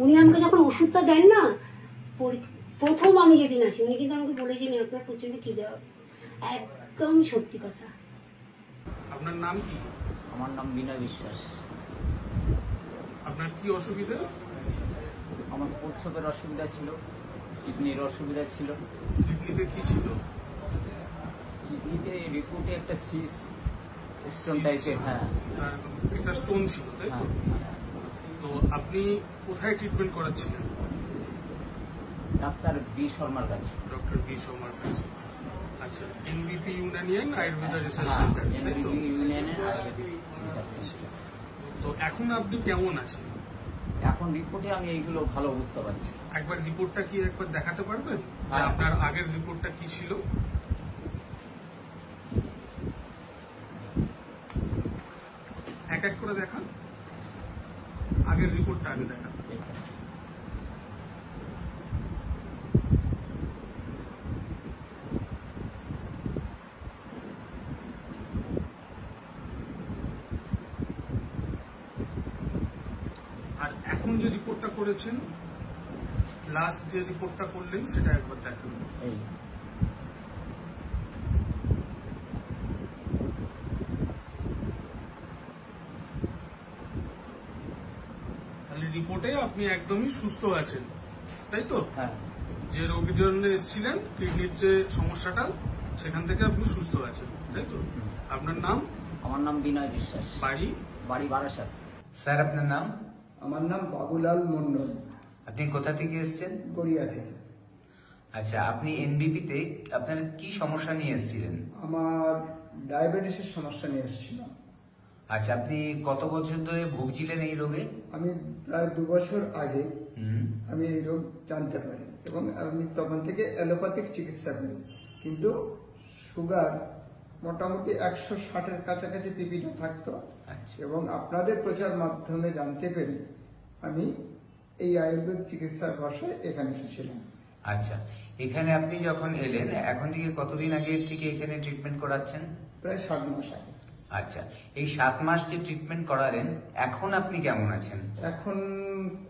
উনি আমাকে যখন ওষুধটা দেন না, প্রথম আমি যেদিন আসি উনি কিন্তু আমাকে বলেছিলেন আপনার প্রচন্ড খিদে হবে। একদম সত্যি কথা। আপনার নাম কি? আমার নাম বিনয় বিশ্বাস। আপনার কি অসুবিধা? আমার প্রস্রাবের অসুবিধা ছিল, কিডনির অসুবিধা ছিল। কিডনিতে কি ছিল? কিডনিতে রিপোর্টে একটা সিস স্টোন টাইপের। হ্যাঁ, একটা স্টোন ছিল, তাই তো? তো আপনি কোথায় ট্রিটমেন্ট করাচ্ছিলেন? ডাক্তার বি শর্মার কাছে। ডক্টর বি শর্মার কাছে। আচ্ছা, এনবিপি ইউনানিয়ান আয়ুর্বেদা রিসার্চ সেন্টার, তাই তো? ইউনিয়নের আয়ুর্বেদিক রিসার্চ সেন্টার। তো এখন আপনি কেমন আছেন? এখন রিপোর্টে আমি এইগুলো ভালো বুঝতে পারছি। একবার রিপোর্টটা কি একবার দেখাতে পারবেন? যে হ্যাঁ। আপনার আগের রিপোর্টটা কি ছিল? এক এক করে দেখান। আগের রিপোর্টটা আগে দেখান। আর এখন যে রিপোর্টটা করেছেন, লাস্ট যে রিপোর্টটা করলেন সেটা একবার দেখান। এই তাহলে রিপোর্টে আপনি একদমই সুস্থ আছেন, তাই তো? হ্যাঁ, যে রোগীর জন্য এসেছিলেন, কিডনির যে সমস্যাটা, সেখান থেকে আপনি সুস্থ আছেন, তাই তো? আপনার নাম? আমার নাম বিনয় বিশ্বাস। বাড়ি? বাড়ি বারাসাত। স্যার আপনার নাম? আমার নাম বাবুলাল মন্ডল, আপনি কোথা থেকে এসেছেন? গড়িয়া থেকে। আচ্ছা, আপনি এনবিপিতে আপনার কি সমস্যা নিয়ে এসেছিলেন? আমার ডায়াবেটিসের সমস্যা নিয়ে এসেছিলাম। আচ্ছা, আপনি কত বছর ধরে ভুগছিলেন এই রোগে? আমি প্রায় 2 বছর আগে হুম। আমি এই রোগ জানতে পারি এবং আমি তখন থেকে অ্যালোপ্যাথিক চিকিৎসা করি, কিন্তু সুগার মোটামুটি 160-এর কাছাকাছি পিপিটা থাকতো। আচ্ছা। এবং আপনাদের প্রচার মাধ্যমে জানতে পেরে আমি এই আয়ুর্বেদ চিকিৎসার ভরসায় এখানে এসেছিলাম। আচ্ছা, এখানে আপনি যখন এলেন, এখন থেকে কতদিন আগে থেকে এখানে ট্রিটমেন্ট করাচ্ছেন? প্রায় 7 মাস আগে। আচ্ছা, এই 7 মাস যে ট্রিটমেন্ট করালেন, এখন আপনি কেমন আছেন? এখন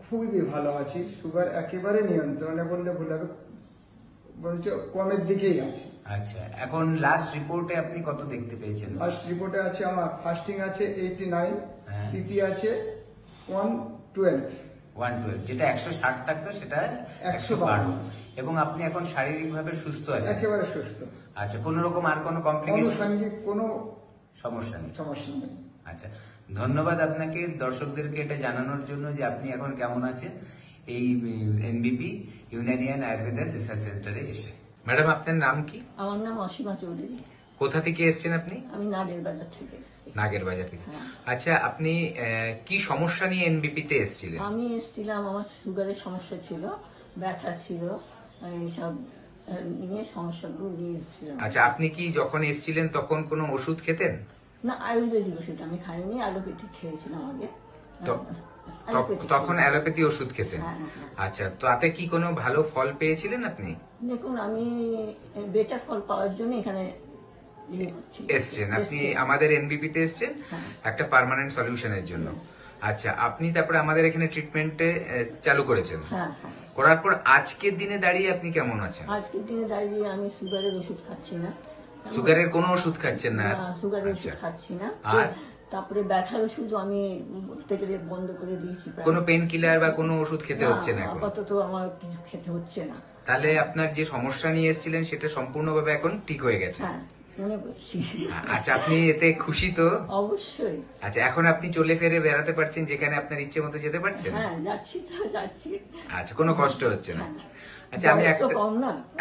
খুবই ভালো আছি, সুগার একেবারে নিয়ন্ত্রণে বললে ভুল হবে, বরঞ্চ কমের দিকেই আছে। আচ্ছা, এখন লাস্ট রিপোর্টে আপনি কত দেখতে পেয়েছেন? ফার্স্ট রিপোর্টে আছে আমার ফাস্টিং আছে 89, হ্যাঁ। পিপি আছে 112। 112, যেটা 160 থাকতো সেটা 112, এবং আপনি এখন শারীরিকভাবে সুস্থ আছেন? একেবারে সুস্থ, আচ্ছা, কোন রকম আর কোনো কমপ্লিকেশন, আনুষঙ্গিক কোনো সমস্যা নেই? সমস্যা নেই। আচ্ছা, ধন্যবাদ আপনাকে দর্শকদেরকে এটা জানানোর জন্য যে আপনি এখন কেমন আছেন এই এনবিপি ইউনানিয়ান আয়ুর্বেদা রিসার্চ সেন্টারে এসে। ম্যাডাম, আপনার নাম কি? আমার নাম অসীমা চৌধুরী। কোথা থেকে এসেছেন আপনি? আমি নাগের বাজার থেকে এসেছি। নাগের বাজার থেকে। আচ্ছা, আপনি কি সমস্যা নিয়ে এনবিপি তে এসেছিলেন? আমি এসেছিলাম, আমার সুগারের সমস্যা ছিল, ব্যথা ছিল, এইসব নিয়ে সমস্যাগুলো নিয়ে এসেছিলাম। আচ্ছা, আপনি কি যখন এসেছিলেন তখন কোনো ওষুধ খেতেন? না, আয়ুর্বেদিক ওষুধ আমি খাইনি, অ্যালোপ্যাথিক খেয়েছিলাম আগে। তখন অ্যালোপ্যাথি ওষুধ খেতেন? হ্যাঁ, হ্যাঁ। আচ্ছা, তাতে কি কোনো ভালো ফল পেয়েছিলেন আপনি? দেখুন, আমি বেটার ফল পাওয়ার জন্য এখানে এসছেন আপনি আমাদের এনবিপি তে এসছেন একটা পার্মানেন্ট সলিউশনের জন্য। আচ্ছা, আপনি তারপরে আমাদের এখানে ট্রিটমেন্টে চালু করেছেন। হ্যাঁ, হ্যাঁ। করার পর আজকের দিনে দাঁড়িয়ে আপনি কেমন আছেন? আজকের দিনে দাঁড়িয়ে আমি সুগারের ওষুধ খাচ্ছি না। সুগারের কোনো ওষুধ খাচ্ছেন না? সুগারের ওষুধ খাচ্ছি না। আর তারপরে ব্যথার ওষুধ আমি বলতে গেলে বন্ধ করে দিয়েছি। কোনো পেন কিলার বা কোনো ওষুধ খেতে হচ্ছে না এখন? আপাতত আমার কিছু খেতে হচ্ছে না। তাহলে আপনার যে সমস্যা নিয়ে এসেছিলেন সেটা সম্পূর্ণভাবে এখন ঠিক হয়ে গেছে? হ্যাঁ, মনে করছি। আচ্ছা, আপনি এতে খুশি তো? অবশ্যই। আচ্ছা, এখন আপনি চলে ফিরে বেড়াতে পারছেন, যেখানে আপনার ইচ্ছে মতো যেতে পারছেন? হ্যাঁ, যাচ্ছি তো যাচ্ছি। আচ্ছা, কোনো কষ্ট হচ্ছে না? আচ্ছা, আমি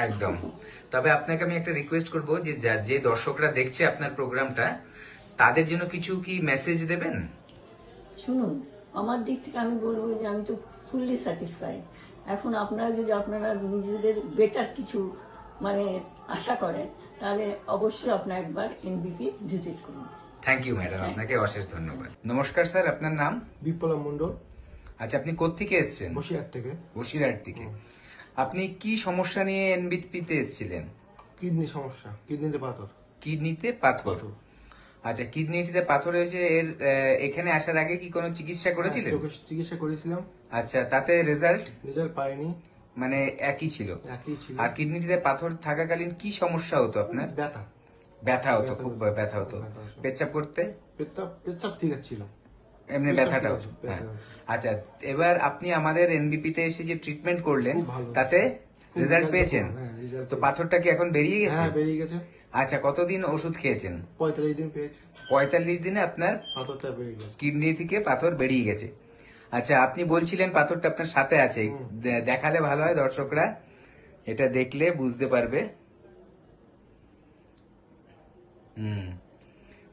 একদম, তবে আপনাকে আমি একটা রিকোয়েস্ট করব যে যে দর্শকরা দেখছে আপনার প্রোগ্রামটা, তাদের জন্য কিছু কি মেসেজ দেবেন? শুনুন, আমার দিক থেকে আমি বলবো যে আমি তো ফুললি স্যাটিসফাইড। এখন আপনারা যদি আপনারা নিজেদের বেটার কিছু মানে আশা করেন, তাহলে অবশ্যই আপনার একবার এনবিপি ভিজিট করুন। থ্যাংক ইউ ম্যাডাম, আপনাকে অশেষ ধন্যবাদ। নমস্কার স্যার, আপনার নাম? বিপ্লব মন্ডল। আচ্ছা, আপনি কোত্থেকে এসেছেন? বসিরহাট থেকে। বসিরহাট থেকে। আপনি কি সমস্যা নিয়ে এনবিপি তে এসেছিলেন? কিডনি সমস্যা, কিডনিতে পাথর। কিডনিতে পাথর। আচ্ছা, কিডনিতে পাথর হয়েছে, এর এখানে আসার আগে কি কোনো চিকিৎসা করেছিলেন? চিকিৎসা করেছিলাম। আচ্ছা, তাতে রেজাল্ট রেজাল্ট পাইনি, মানে একই ছিল। একই ছিল। আর কিডনিতে পাথর থাকাকালীন কি সমস্যা হতো আপনার? ব্যথা, ব্যথা হতো, খুব ব্যথা হতো। পেচ্ছাপ করতে পেচ্ছাপ ঠিক ছিল, এমনি ব্যথাটা হতো। হ্যাঁ, আচ্ছা, এবার আপনি আমাদের এনবিপিতে এসে যে ট্রিটমেন্ট করলেন খুব ভালো। তাতে রেজাল্ট পেয়েছেন? হ্যাঁ, result তো পাথরটা কি এখন বেরিয়ে গেছে? হ্যাঁ, বেরিয়ে গেছে। আচ্ছা, কতদিন ওষুধ খেয়েছেন? 45 দিন পেয়েছি, 45 দিনে আপনার পাথরটা বেরিয়ে গেছে। কিডনি থেকে পাথর বেরিয়ে গেছে। আচ্ছা, আপনি বলছিলেন পাথরটা আপনার সাথে আছে, দেখালে ভালো হয়, দর্শকরা এটা দেখলে বুঝতে পারবে।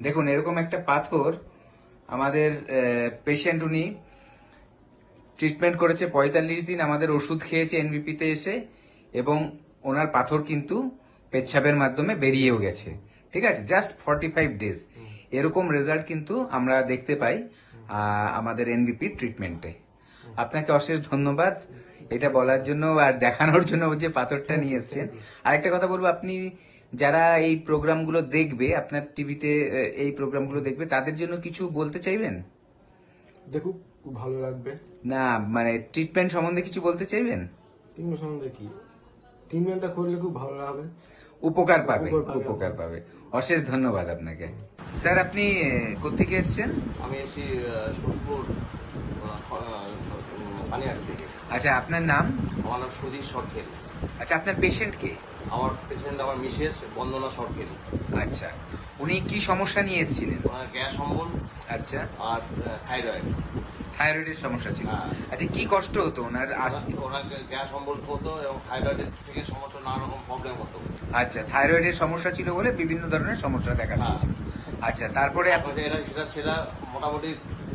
দেখুন, এরকম একটা পাথর আমাদের পেশেন্ট, উনি ট্রিটমেন্ট করেছে 45 দিন, আমাদের ওষুধ খেয়েছে এনবিপিতে এসে, এবং ওনার পাথর কিন্তু পেচ্ছাপের মাধ্যমে বেরিয়েও গেছে। ঠিক আছে, জাস্ট 45 ডেজ। এরকম রেজাল্ট কিন্তু আমরা দেখতে পাই আমাদের এনবিপি ট্রিটমেন্টে। আপনাকে অশেষ ধন্যবাদ এটা বলার জন্য আর দেখানোর জন্য যে পাথরটা নিয়ে এসেছেন। আরেকটা কথা বলবো, আপনি যারা এই প্রোগ্রামগুলো দেখবে, আপনার টিভিতে এই প্রোগ্রামগুলো দেখবে, তাদের জন্য কিছু বলতে চাইবেন? দেখুক, খুব ভালো লাগবে। না, মানে ট্রিটমেন্ট সম্বন্ধে কিছু বলতে চাইবেন? ট্রিটমেন্ট সম্বন্ধে কি, ট্রিটমেন্টটা করলে খুব ভালো হবে, উপকার পাবে। অশেষ ধন্যবাদ আপনাকে। স্যার, আপনি কোত্থেকে এসেছেন? আমি এসেছি সোদপুর পানিহাটি থেকে। আচ্ছা, আপনার নাম? আমার নাম সুধীর সরকেল। আচ্ছা, আপনার পেশেন্ট কে? আমার পেশেন্ট আমার মিসেস বন্দনা সরকেল। আচ্ছা, উনি কি সমস্যা নিয়ে এসেছিলেন? ওনার গ্যাস অম্বল আচ্ছা, আর থাইরয়েড। থাইরয়েডের সমস্যা ছিল। হ্যাঁ। আচ্ছা, কি কষ্ট হতো ওনার? ওনার গ্যাস অম্বল হতো এবং থাইরয়েডের থেকে সমস্যা নানা রকম প্রবলেম হতো। আচ্ছা, থাইরয়েডের সমস্যা ছিল বলে বিভিন্ন ধরনের সমস্যা দেখা দিয়েছে। আচ্ছা, তারপরে সেটা মোটামুটি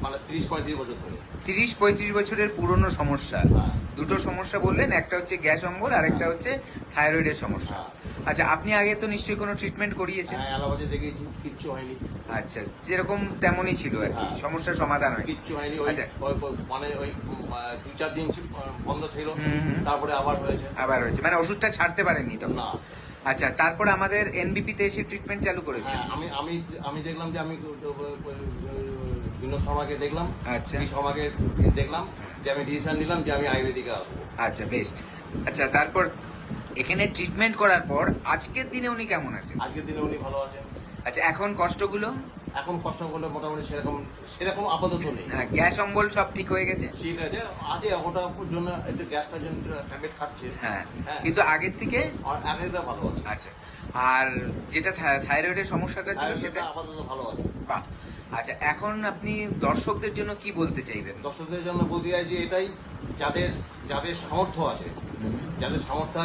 মানে 30-35 বছর ধরে। 30-35 বছরের পুরনো সমস্যা। হ্যাঁ। দুটো সমস্যা বললেন, একটা হচ্ছে গ্যাস অম্বল আর একটা হচ্ছে থাইরয়েডের সমস্যা। আচ্ছা, আপনি আগে তো নিশ্চয়ই কোনো ট্রিটমেন্ট করিয়েছেন? হ্যাঁ, অ্যালোপ্যাথি দেখিয়েছি, কিচ্ছু হয়নি। আচ্ছা, যেরকম তেমনই ছিল আর কি, সমস্যার সমাধান হয় কিচ্ছু হয়নি। আচ্ছা, মানে ওই 2-4 দিন বন্ধ ছিল, তারপরে আবার হয়েছে। মানে ওষুধটা ছাড়তে পারেননি তখন? না। আচ্ছা, তারপর আমাদের এনবিপিতে এসে ট্রিটমেন্ট চালু করেছেন? হ্যাঁ, আমি দেখলাম যে আমি বিনোদ শর্মাকে দেখলাম। আচ্ছা, শর্মাকে দেখলাম যে আমি ডিসিশন নিলাম যে আমি আয়ুর্বেদিকে আসবো। আচ্ছা, বেশ। আচ্ছা, তারপর এখানে ট্রিটমেন্ট করার পর আজকের দিনে উনি কেমন আছেন? আজকের দিনে উনি ভালো আছেন। আচ্ছা, এখন কষ্টগুলো? এখন কষ্ট করলে মোটামুটি সেরকম আপাতত নেই। গ্যাস অম্বল সব ঠিক হয়ে গেছে? ঠিক আছে, আজকে ওটার জন্য একটু গ্যাসটার জন্য ট্যাবলেট খাচ্ছে। হ্যাঁ, কিন্তু আগের থেকে? আর আগে তো ভালো আছে। আচ্ছা, আর যেটা থাইরয়েডের সমস্যাটা ছিল সেটা আপাতত ভালো আছে। বাহ। আচ্ছা, এখন আপনি দর্শকদের জন্য কি বলতে চাইবেন? দর্শকদের জন্য বলতে চাই যে এটাই, যাদের সামর্থ্য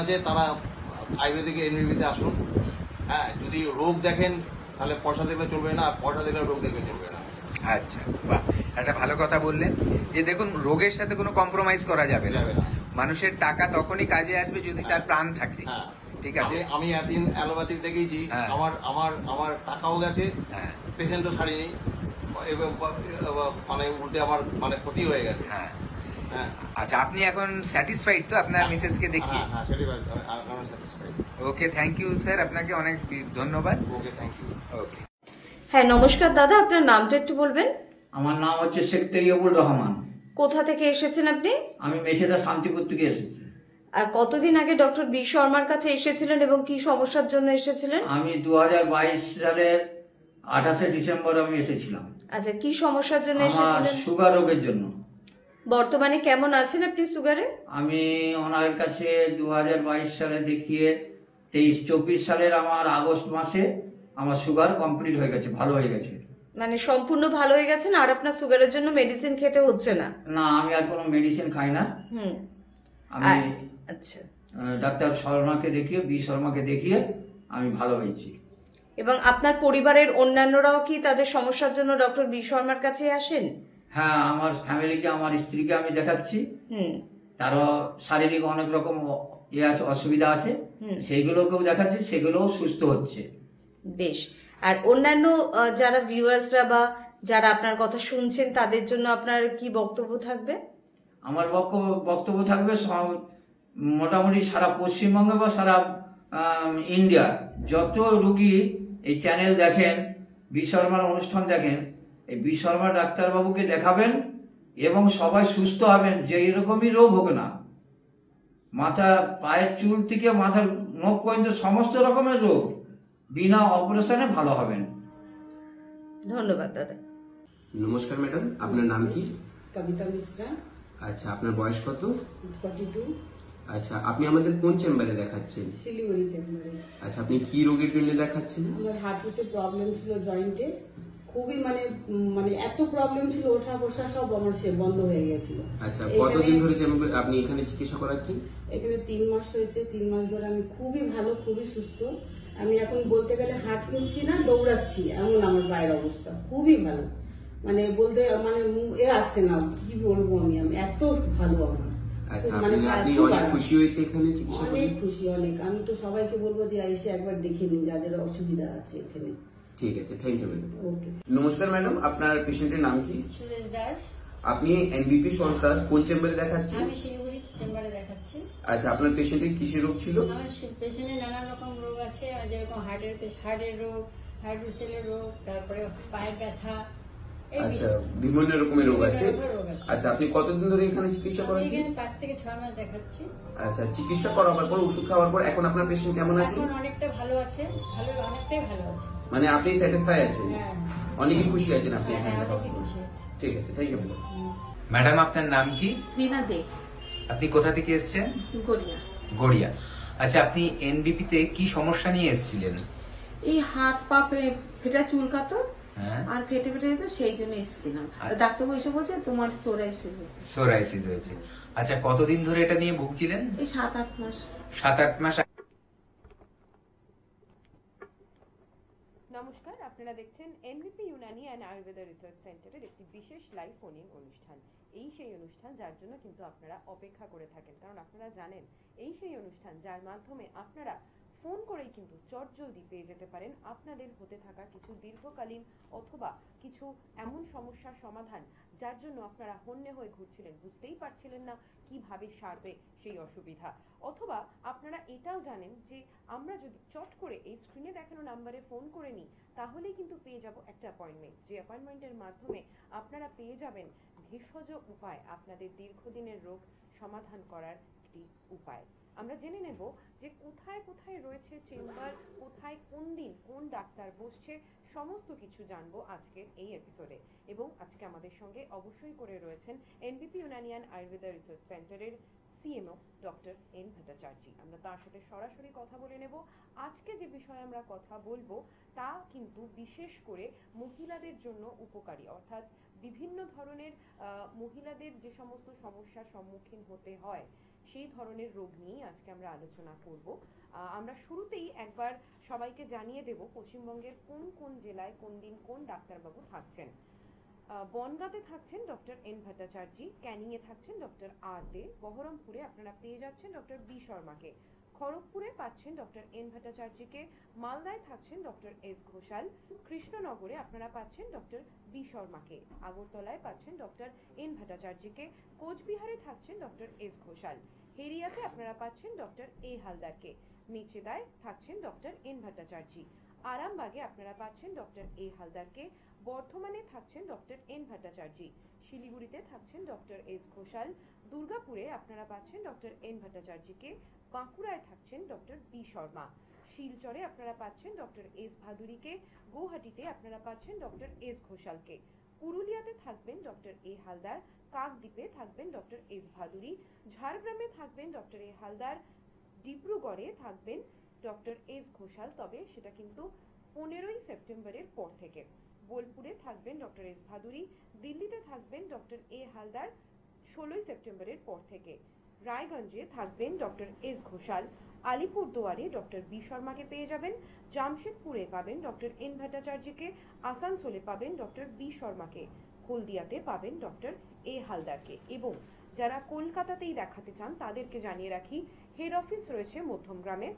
আছে তারা আয়ুর্বেদিক এনবিপিতে আসুন। হ্যাঁ, যদি রোগ দেখেন তাহলে পয়সা দেখলে চলবে না, আর পয়সা দেখলে রোগ দেখলে চলবে না। আচ্ছা, বাহ, একটা ভালো কথা বললেন যে দেখুন, রোগের সাথে কোনো কম্প্রোমাইজ করা যাবে না। মানুষের টাকা তখনই কাজে আসবে যদি তার প্রাণ থাকে। হ্যাঁ, ঠিক আছে। আমি একদিন অ্যালোপ্যাথিক দেখিয়েছি, হ্যাঁ। আমার টাকাও গেছে, হ্যাঁ, পেশেন্টও সারিনি, এবং মানে উল্টে আমার মানে ক্ষতি হয়ে গেছে। হ্যাঁ। হ্যাঁ। আচ্ছা, আপনি এখন স্যাটিসফাইড তো আপনার মিসেসকে দেখিয়ে? হ্যাঁ, satisfied. Okay, thank you sir, আপনাকে অনেক ধন্যবাদ। Okay, thank you. ওকে। হ্যাঁ, নমস্কার দাদা, আপনার নামটা একটু বলবেন? আমার নাম হচ্ছে শেখ তৈয়বুর রহমান। কোথা থেকে এসেছেন আপনি? আমি মেছেদা শান্তিপুর থেকে এসেছি। আর কতদিন আগে ডক্টর বি শর্মার কাছে এসেছিলেন এবং কি সমস্যার জন্য এসেছিলেন? আমি 2022 সালের 28শে ডিসেম্বর আমি এসেছিলাম। আচ্ছা, কি সমস্যার জন্য আমার এসেছিলেন? সুগার রোগের জন্য। বর্তমানে কেমন আছেন আপনি সুগারে? আমি ওনার কাছে 2022 সালে দেখিয়ে 23-24 সালের আমার আগস্ট মাসে আমার সুগার কমপ্লিট হয়ে গেছে, ভালো হয়ে গেছে। মানে সম্পূর্ণ ভালো হয়ে গেছেন, আর আপনার সুগারের জন্য মেডিসিন খেতে হচ্ছে না? না, আমি আর কোনো মেডিসিন খাই না। আমি আচ্ছা, ডাক্তার শর্মাকে দেখিয়ে, বি শর্মাকে দেখিয়ে আমি ভালো হয়েছি। এবং আপনার পরিবারের অন্যান্যরাও কি তাদের সমস্যার জন্য ডক্টর বি শর্মার কাছে আসেন? হ্যাঁ, আমার ফ্যামিলিকে, আমার স্ত্রীকে আমি দেখাচ্ছি। তারও শারীরিক অনেক রকম আছে, অসুবিধা আছে, সেইগুলোকেও দেখাচ্ছি, সেগুলোও সুস্থ হচ্ছে। বেশ। আর অন্যান্য যারা ভিউয়ার্সরা বা যারা আপনার কথা শুনছেন তাদের জন্য আপনার কি বক্তব্য থাকবে? আমার বক্তব্য থাকবে মোটামুটি সারা পশ্চিমবঙ্গে বা সারা ইন্ডিয়া যত রুগী এই চ্যানেল দেখেন, বি শর্মার অনুষ্ঠান দেখেন, এই বি শর্মা ডাক্তারবাবুকে দেখাবেন, এবং সবাই সুস্থ হবেন, যে এরকমই রোগ হোক না, মাথা পায়ের চুল থেকে মাথার নখ পর্যন্ত সমস্ত রকমের রোগ বিনা অপারেশনে ভালো হবেন। ধন্যবাদ দাদা। নমস্কার ম্যাডাম, আপনার নাম কি? কবিতা মিশ্রা। আচ্ছা, আপনার বয়স কত? 42। আচ্ছা, আপনি আমাদের কোন চেম্বারে দেখাচ্ছেন? শিলিগুড়ি চেম্বারে। আচ্ছা, আপনি কি রোগের জন্য দেখাচ্ছেন? আমার হাঁটুতে প্রবলেম ছিল, জয়েন্টে খুবই মানে এত প্রবলেম ছিল, ওঠা বসা সব আমার সে বন্ধ হয়ে গেছিল। আচ্ছা, কতদিন ধরে আপনি এখানে চিকিৎসা করাচ্ছেন? এখানে 3 মাস হয়েছে। 3 মাস ধরে আমি খুবই ভালো, খুবই সুস্থ। আমি এখন বলতে গেলে হাঁটছি না, দৌড়াচ্ছি, এমন আমার পায়ের অবস্থা খুবই ভালো। মানে বলতে আসছে না, কি বলবো আমি এত ভালো আমার। আচ্ছা, আপনি অনেক খুশি হয়েছে এখানে চিকিৎসা করে? অনেক খুশি, অনেক। আমি তো সবাইকে বলবো যে এসে একবার দেখে নিন যাদের অসুবিধা আছে এখানে। ঠিক আছে, থ্যাংক ইউ ম্যাডাম। ওকে। নমস্কার ম্যাডাম, আপনার পেশেন্টের নাম কি? সুরেশ দাস। আপনি এনবিপি সরকার কোন চেম্বারে দেখাচ্ছেন? আমি শিলিগুড়ি চেম্বারে দেখাচ্ছি। আচ্ছা, আপনার পেশেন্টের কিসের রোগ ছিল? আমার পেশেন্টের নানা রকম রোগ আছে, যেরকম হার্টের রোগ, হাইড্রোসেলের রোগ, তারপরে পায়ের ব্যথা। আচ্ছা, বিভিন্ন রকমের রোগ আছে। আচ্ছা, আপনি কতদিন ধরে এখানে চিকিৎসা করাচ্ছেন? এখানে 5 থেকে 6 মাস দেখাচ্ছি। আচ্ছা, চিকিৎসা করাবার পর, ওষুধ খাওয়ার পর এখন আপনার পেশেন্ট কেমন আছে? এখন অনেকটা ভালো আছে, অনেকটাই ভালো আছে। মানে আপনি স্যাটিসফাই আছেন? হ্যাঁ, অনেকই খুশি আছেন আপনি এখানে দেখার পর? খুশি আছি। ঠিক আছে, থ্যাংক ইউ। ম্যাডাম, আপনার নাম কি? রিনা দে। আপনি কোথা থেকে এসেছেন? গড়িয়া। গড়িয়া। আচ্ছা, আপনি এনবিপি তে কি সমস্যা নিয়ে এসেছিলেন? এই হাত পা ফেটা চুলকাতো, হ্যাঁ, আর ফেটে যেত, সেই জন্য এসেছিলাম। ডাক্তারবাবু এসে বলছে তোমার সোরাইসিস হয়েছে। সোরাইসিস হয়েছে। আচ্ছা, কতদিন ধরে এটা নিয়ে ভুগছিলেন? এই 7-8 মাস। 7-8 মাস। নমস্কার, আপনারা দেখছেন NVP Unani and Ayurveda research সেন্টারের একটি বিশেষ লাইভ ফোন ইন অনুষ্ঠান। এই সেই অনুষ্ঠান যার জন্য কিন্তু আপনারা অপেক্ষা করে থাকেন, কারণ আপনারা জানেন এই সেই অনুষ্ঠান যার মাধ্যমে আপনারা ফোন করেই কিন্তু চটজলদি পেয়ে যেতে পারেন আপনাদের হতে থাকা কিছু দীর্ঘকালীন অথবা কিছু এমন সমস্যার সমাধান যার জন্য আপনারা হন্যে হয়ে ঘুরছিলেন, বুঝতেই পারছিলেন না কিভাবে সারবে সেই অসুবিধা। অথবা আপনারা এটাও জানেন যে আমরা যদি চট করে এই স্ক্রিনে দেখানো নাম্বারে ফোন করে নিই তাহলেই কিন্তু পেয়ে যাব একটা অ্যাপয়েন্টমেন্ট, যে অ্যাপয়েন্টমেন্টের মাধ্যমে আপনারা পেয়ে যাবেন ভেষজ উপায়, আপনাদের দীর্ঘদিনের রোগ সমাধান করার একটি উপায়। আমরা জেনে নেব যে কোথায় কোথায় রয়েছে চেম্বার, কোথায় কোন দিন কোন ডাক্তার বসছে, সমস্ত কিছু জানবো আজকের এই এপিসোডে। এবং আজকে আমাদের সঙ্গে অবশ্যই করে রয়েছেন এনবিপি ইউনানিয়ান আয়ুর্বেদা রিসার্চ সেন্টারের সিএমও ডক্টর এন ভট্টাচার্য। আমরা তার সাথে সরাসরি কথা বলে নেব। আজকে যে বিষয়ে আমরা কথা বলবো তা কিন্তু বিশেষ করে মহিলাদের জন্য উপকারী, অর্থাৎ বিভিন্ন ধরনের মহিলাদের যে সমস্ত সমস্যার সম্মুখীন হতে হয় সেই ধরনের রোগ নিয়ে আজকে আমরা আলোচনা করব। আমরা শুরুতেই একবার সবাইকে জানিয়ে দেব পশ্চিমবঙ্গের কোন কোন জেলায় কোন দিন কোন ডাক্তারবাবু থাকছেন। বনগাঁতে থাকছেন ডক্টর এন ভট্টাচার্য, ক্যানিংয়ে থাকছেন ডক্টর আর দে, বহরমপুরে আপনারা পেয়ে যাচ্ছেন ডক্টর বি শর্মাকে, খড়গপুরে পাচ্ছেন ডক্টর এন ভট্টাচার্যকে, মালদায় থাকছেন ডক্টর এস ঘোষাল, কৃষ্ণনগরে আপনারা পাচ্ছেন ডক্টর বি শর্মাকে, আগরতলায় পাচ্ছেন ডক্টর এন ভট্টাচার্যকে, কোচবিহারে থাকছেন ডক্টর এস ঘোষাল, হেরিয়াতে আপনারা পাচ্ছেন ডক্টর এ হালদারকে, মেচেদায় থাকছেন ডক্টর এন ভট্টাচার্য, আরামবাগে আপনারা পাচ্ছেন ডক্টর এ হালদারকে, বর্ধমানে থাকছেন ডক্টর এন ভট্টাচার্য, শিলিগুড়িতে থাকছেন ডক্টর এস ঘোষাল, দুর্গাপুরে আপনারা পাচ্ছেন ডক্টর এন ভট্টাচার্যকে, বাঁকুড়ায় থাকছেন ডক্টর বি শর্মা, শিলচরে আপনারা পাচ্ছেন ডক্টর এস ভাদুরীকে, গুয়াহাটিতে আপনারা পাচ্ছেন ডক্টর এস ঘোষালকে, পুরুলিয়াতে থাকবেন ডক্টর এ হালদার, কাকদ্বীপে থাকবেন ডক্টর এস ভাদুরী, ঝাড়গ্রামে থাকবেন ডক্টর এ হালদার, ডিব্রুগড়ে থাকবেন ডক্টর এস ঘোষাল, তবে সেটা কিন্তু 15ই সেপ্টেম্বরের পর থেকে, বোলপুরে থাকবেন ডক্টর এস ভাদুরী, দিল্লিতে থাকবেন ডক্টর এ হালদার 16ই সেপ্টেম্বরের পর থেকে, রায়গঞ্জে থাকবেন ডক্টর এস ঘোষাল, আলিপুরদুয়ারে ডক্টর বি শর্মাকে পেয়ে যাবেন, জামশেদপুরে পাবেন ডক্টর এন ভট্টাচার্যকে, আসানসোলে পাবেন ডক্টর বি শর্মাকে, হলদিয়াতে পাবেন ডক্টর এ হালদারকে। এবং যারা কলকাতাতেই দেখাতে চান তাদেরকে জানিয়ে রাখি হেড অফিস রয়েছে মধ্যমগ্রামে,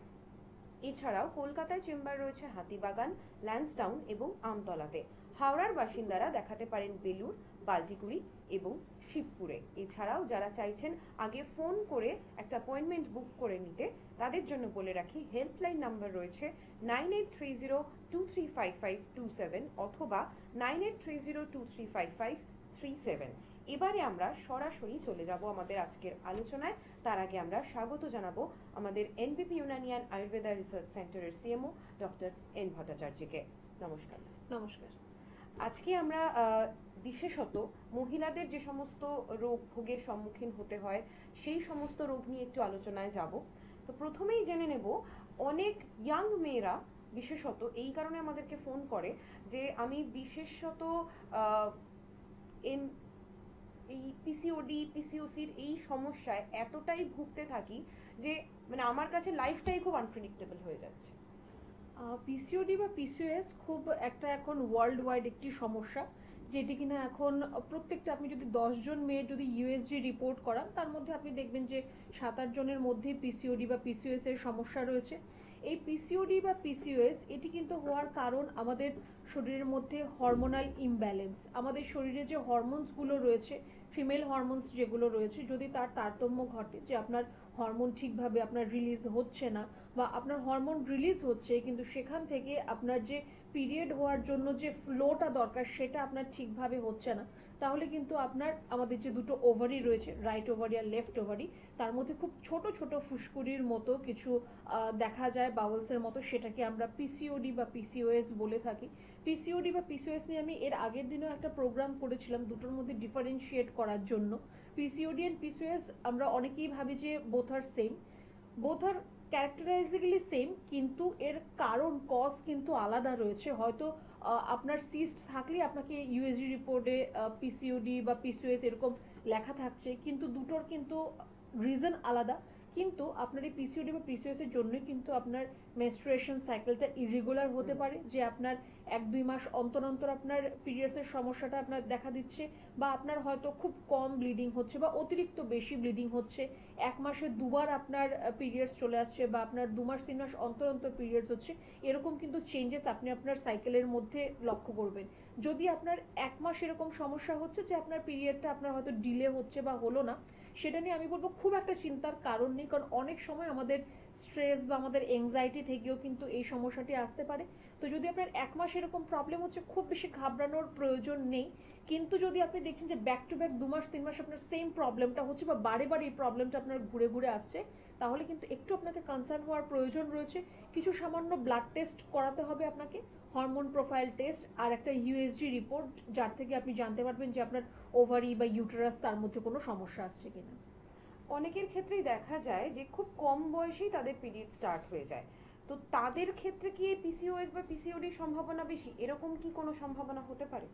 এছাড়াও কলকাতায় চেম্বার রয়েছে হাতিবাগান, ল্যান্সডাউন এবং আমতলাতে। হাওড়ার বাসিন্দারা দেখাতে পারেন বেলুর, বাল্টিকুড়ি এবং শিবপুরে। এছাড়াও যারা চাইছেন আগে ফোন করে একটা অ্যাপয়েন্টমেন্ট বুক করে নিতে তাদের জন্য বলে রাখি হেল্পলাইন নাম্বার রয়েছে 9830235527 অথবা 9830235537। এবারে আমরা সরাসরি চলে যাব আমাদের আজকের আলোচনায়। তার আগে আমরা স্বাগত জানাবো আমাদের এনবিপি ইউনানি অ্যান্ড আয়ুর্বেদা রিসার্চ সেন্টারের সিএমও ডক্টর এন ভট্টাচার্যকে। নমস্কার। নমস্কার। আজকে আমরা বিশেষত মহিলাদের যে সমস্ত রোগ ভোগের সম্মুখীন হতে হয় সেই সমস্ত রোগ নিয়ে একটু আলোচনায় যাব। তো প্রথমেই জেনে নেব, অনেক ইয়াং মেয়েরা বিশেষত এই কারণে আমাদেরকে ফোন করে যে আমি বিশেষত এই পিসিওডি পিসিওসির এই সমস্যায় এতটাই ভুগতে থাকি যে মানে আমার কাছে লাইফটাই খুব আনপ্রেডিক্টেবল হয়ে যাচ্ছে। পিসিওডি বা পিসিওএস খুব একটা এখন ওয়ার্ল্ড ওয়াইড একটি সমস্যা, যেটি কিনা এখন প্রত্যেকটা, আপনি যদি 10 জন মেয়ের যদি ইউএসজি রিপোর্ট করান তার মধ্যে আপনি দেখবেন যে 7-8 জনের মধ্যে পিসিওডি বা পিসিওএস এর সমস্যা রয়েছে। এই পিসিওডি বা পিসিওএস এটি কিন্তু হওয়ার কারণ আমাদের শরীরের মধ্যে হরমোনাল ইমব্যালেন্স। আমাদের শরীরে যে হরমোনসগুলো রয়েছে, ফিমেল হরমোনস যেগুলো রয়েছে, যদি তার তারতম্য ঘটে, যে আপনার হরমোন ঠিকভাবে আপনার রিলিজ হচ্ছে না বা আপনার হরমোন রিলিজ হচ্ছে কিন্তু সেখান থেকে আপনার যে পিরিয়ড হওয়ার জন্য যে ফ্লোটা দরকার সেটা আপনার ঠিকভাবে হচ্ছে না, তাহলে কিন্তু আপনার আমাদের যে দুটো ওভারি রয়েছে, রাইট ওভারি আর লেফট ওভারি, তার মধ্যে খুব ছোট ছোট ফুসকুড়ির মতো কিছু দেখা যায়, বাউলসের মতো, সেটাকে আমরা পিসিওডি বা পিসিওএস বলে থাকি। পিসিওডি বা পিসিওএস নিয়ে আমি এর আগের দিনও একটা প্রোগ্রাম করেছিলাম দুটোর মধ্যে ডিফারেন্সিয়েট করার জন্য। পিসিওডি এন্ড পিসিওএস আমরা অনেকেই ভাবি যে বোথ আর সেম, বোথ আর ক্যারেক্টারাইজেবলি সেম, কিন্তু এর কারণ কজ কিন্তু আলাদা রয়েছে। হয়তো আপনার সিস্ট থাকলে আপনাকে ইউএসজি রিপোর্টে পিসিওডি বা পিসিওএস এরকম লেখা থাকছে, কিন্তু দুটোর কিন্তু রিজন আলাদা। কিন্তু আপনার এই পিসিওডি বা পিসিওএস এর জন্যই কিন্তু আপনার মেনস্ট্রুয়েশন সাইকেলটা ইরেগুলার হতে পারে, যে আপনার 1-2 মাস অন্তর অন্তর আপনার পিরিয়ডসের সমস্যাটা আপনার দেখা দিচ্ছে, বা আপনার হয়তো খুব কম ব্লিডিং হচ্ছে বা অতিরিক্ত বেশি ব্লিডিং হচ্ছে, 1 মাসে 2 বার আপনার পিরিয়ডস চলে আসছে, বা আপনার 2 মাস 3 মাস অন্তর অন্তর পিরিয়ডস হচ্ছে, এরকম কিন্তু চেঞ্জেস আপনি আপনার সাইকেলের মধ্যে লক্ষ্য করবেন। যদি আপনার 1 মাস এরকম সমস্যা হচ্ছে যে আপনার পিরিয়ডটা আপনার হয়তো ডিলে হচ্ছে বা হলো না, সেটা নিয়ে আমি বলবো খুব একটা চিন্তার কারণ নেই, কারণ অনেক সময় আমাদের স্ট্রেস বা আমাদের এংজাইটি থেকেও কিন্তু এই সমস্যাটি আসতে পারে। তো যদি আপনার 1 মাস এরকম প্রবলেম হচ্ছে, খুব বেশি ঘাবড়ানোর প্রয়োজন নেই। কিন্তু যদি আপনি দেখছেন যে ব্যাক টু ব্যাক 2 মাস 3 মাস আপনার সেম প্রবলেমটা হচ্ছে বা বারে বারে এই প্রবলেমটা আপনার ঘুরে ঘুরে আসছে, তাহলে কিন্তু একটু আপনাকে কনসার্ন হওয়ার প্রয়োজন রয়েছে। কিছু সামান্য ব্লাড টেস্ট করাতে হবে আপনাকে, হরমোন প্রোফাইল টেস্ট আর একটা ইউএসজি রিপোর্ট, যার থেকে আপনি জানতে পারবেন যে আপনার ওভারি বা ইউটেরাস তার মধ্যে কোনো সমস্যা আসছে কিনা। অনেকের ক্ষেত্রেই দেখা যায় যে খুব কম বয়সেই তাদের পিরিয়ড স্টার্ট হয়ে যায়, তো তাদের ক্ষেত্রে কি এই পিসিওএস বা পিসিওডি সম্ভাবনা বেশি? এরকম কি কোনো সম্ভাবনা হতে পারে?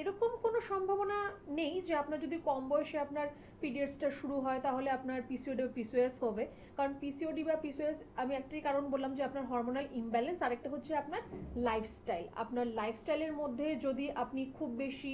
এরকম কোনো সম্ভাবনা নেই যে আপনার যদি কম বয়সে আপনার পিরিয়ডসটা শুরু হয় তাহলে আপনার পিসিওডি বা পিসিওএস হবে, কারণ পিসিওডি বা পিসিওএস আমি একটাই কারণ বললাম যে আপনার হরমোনাল ইমব্যালেন্স, আরেকটা হচ্ছে আপনার লাইফস্টাইল। আপনার লাইফস্টাইলের মধ্যে যদি আপনি খুব বেশি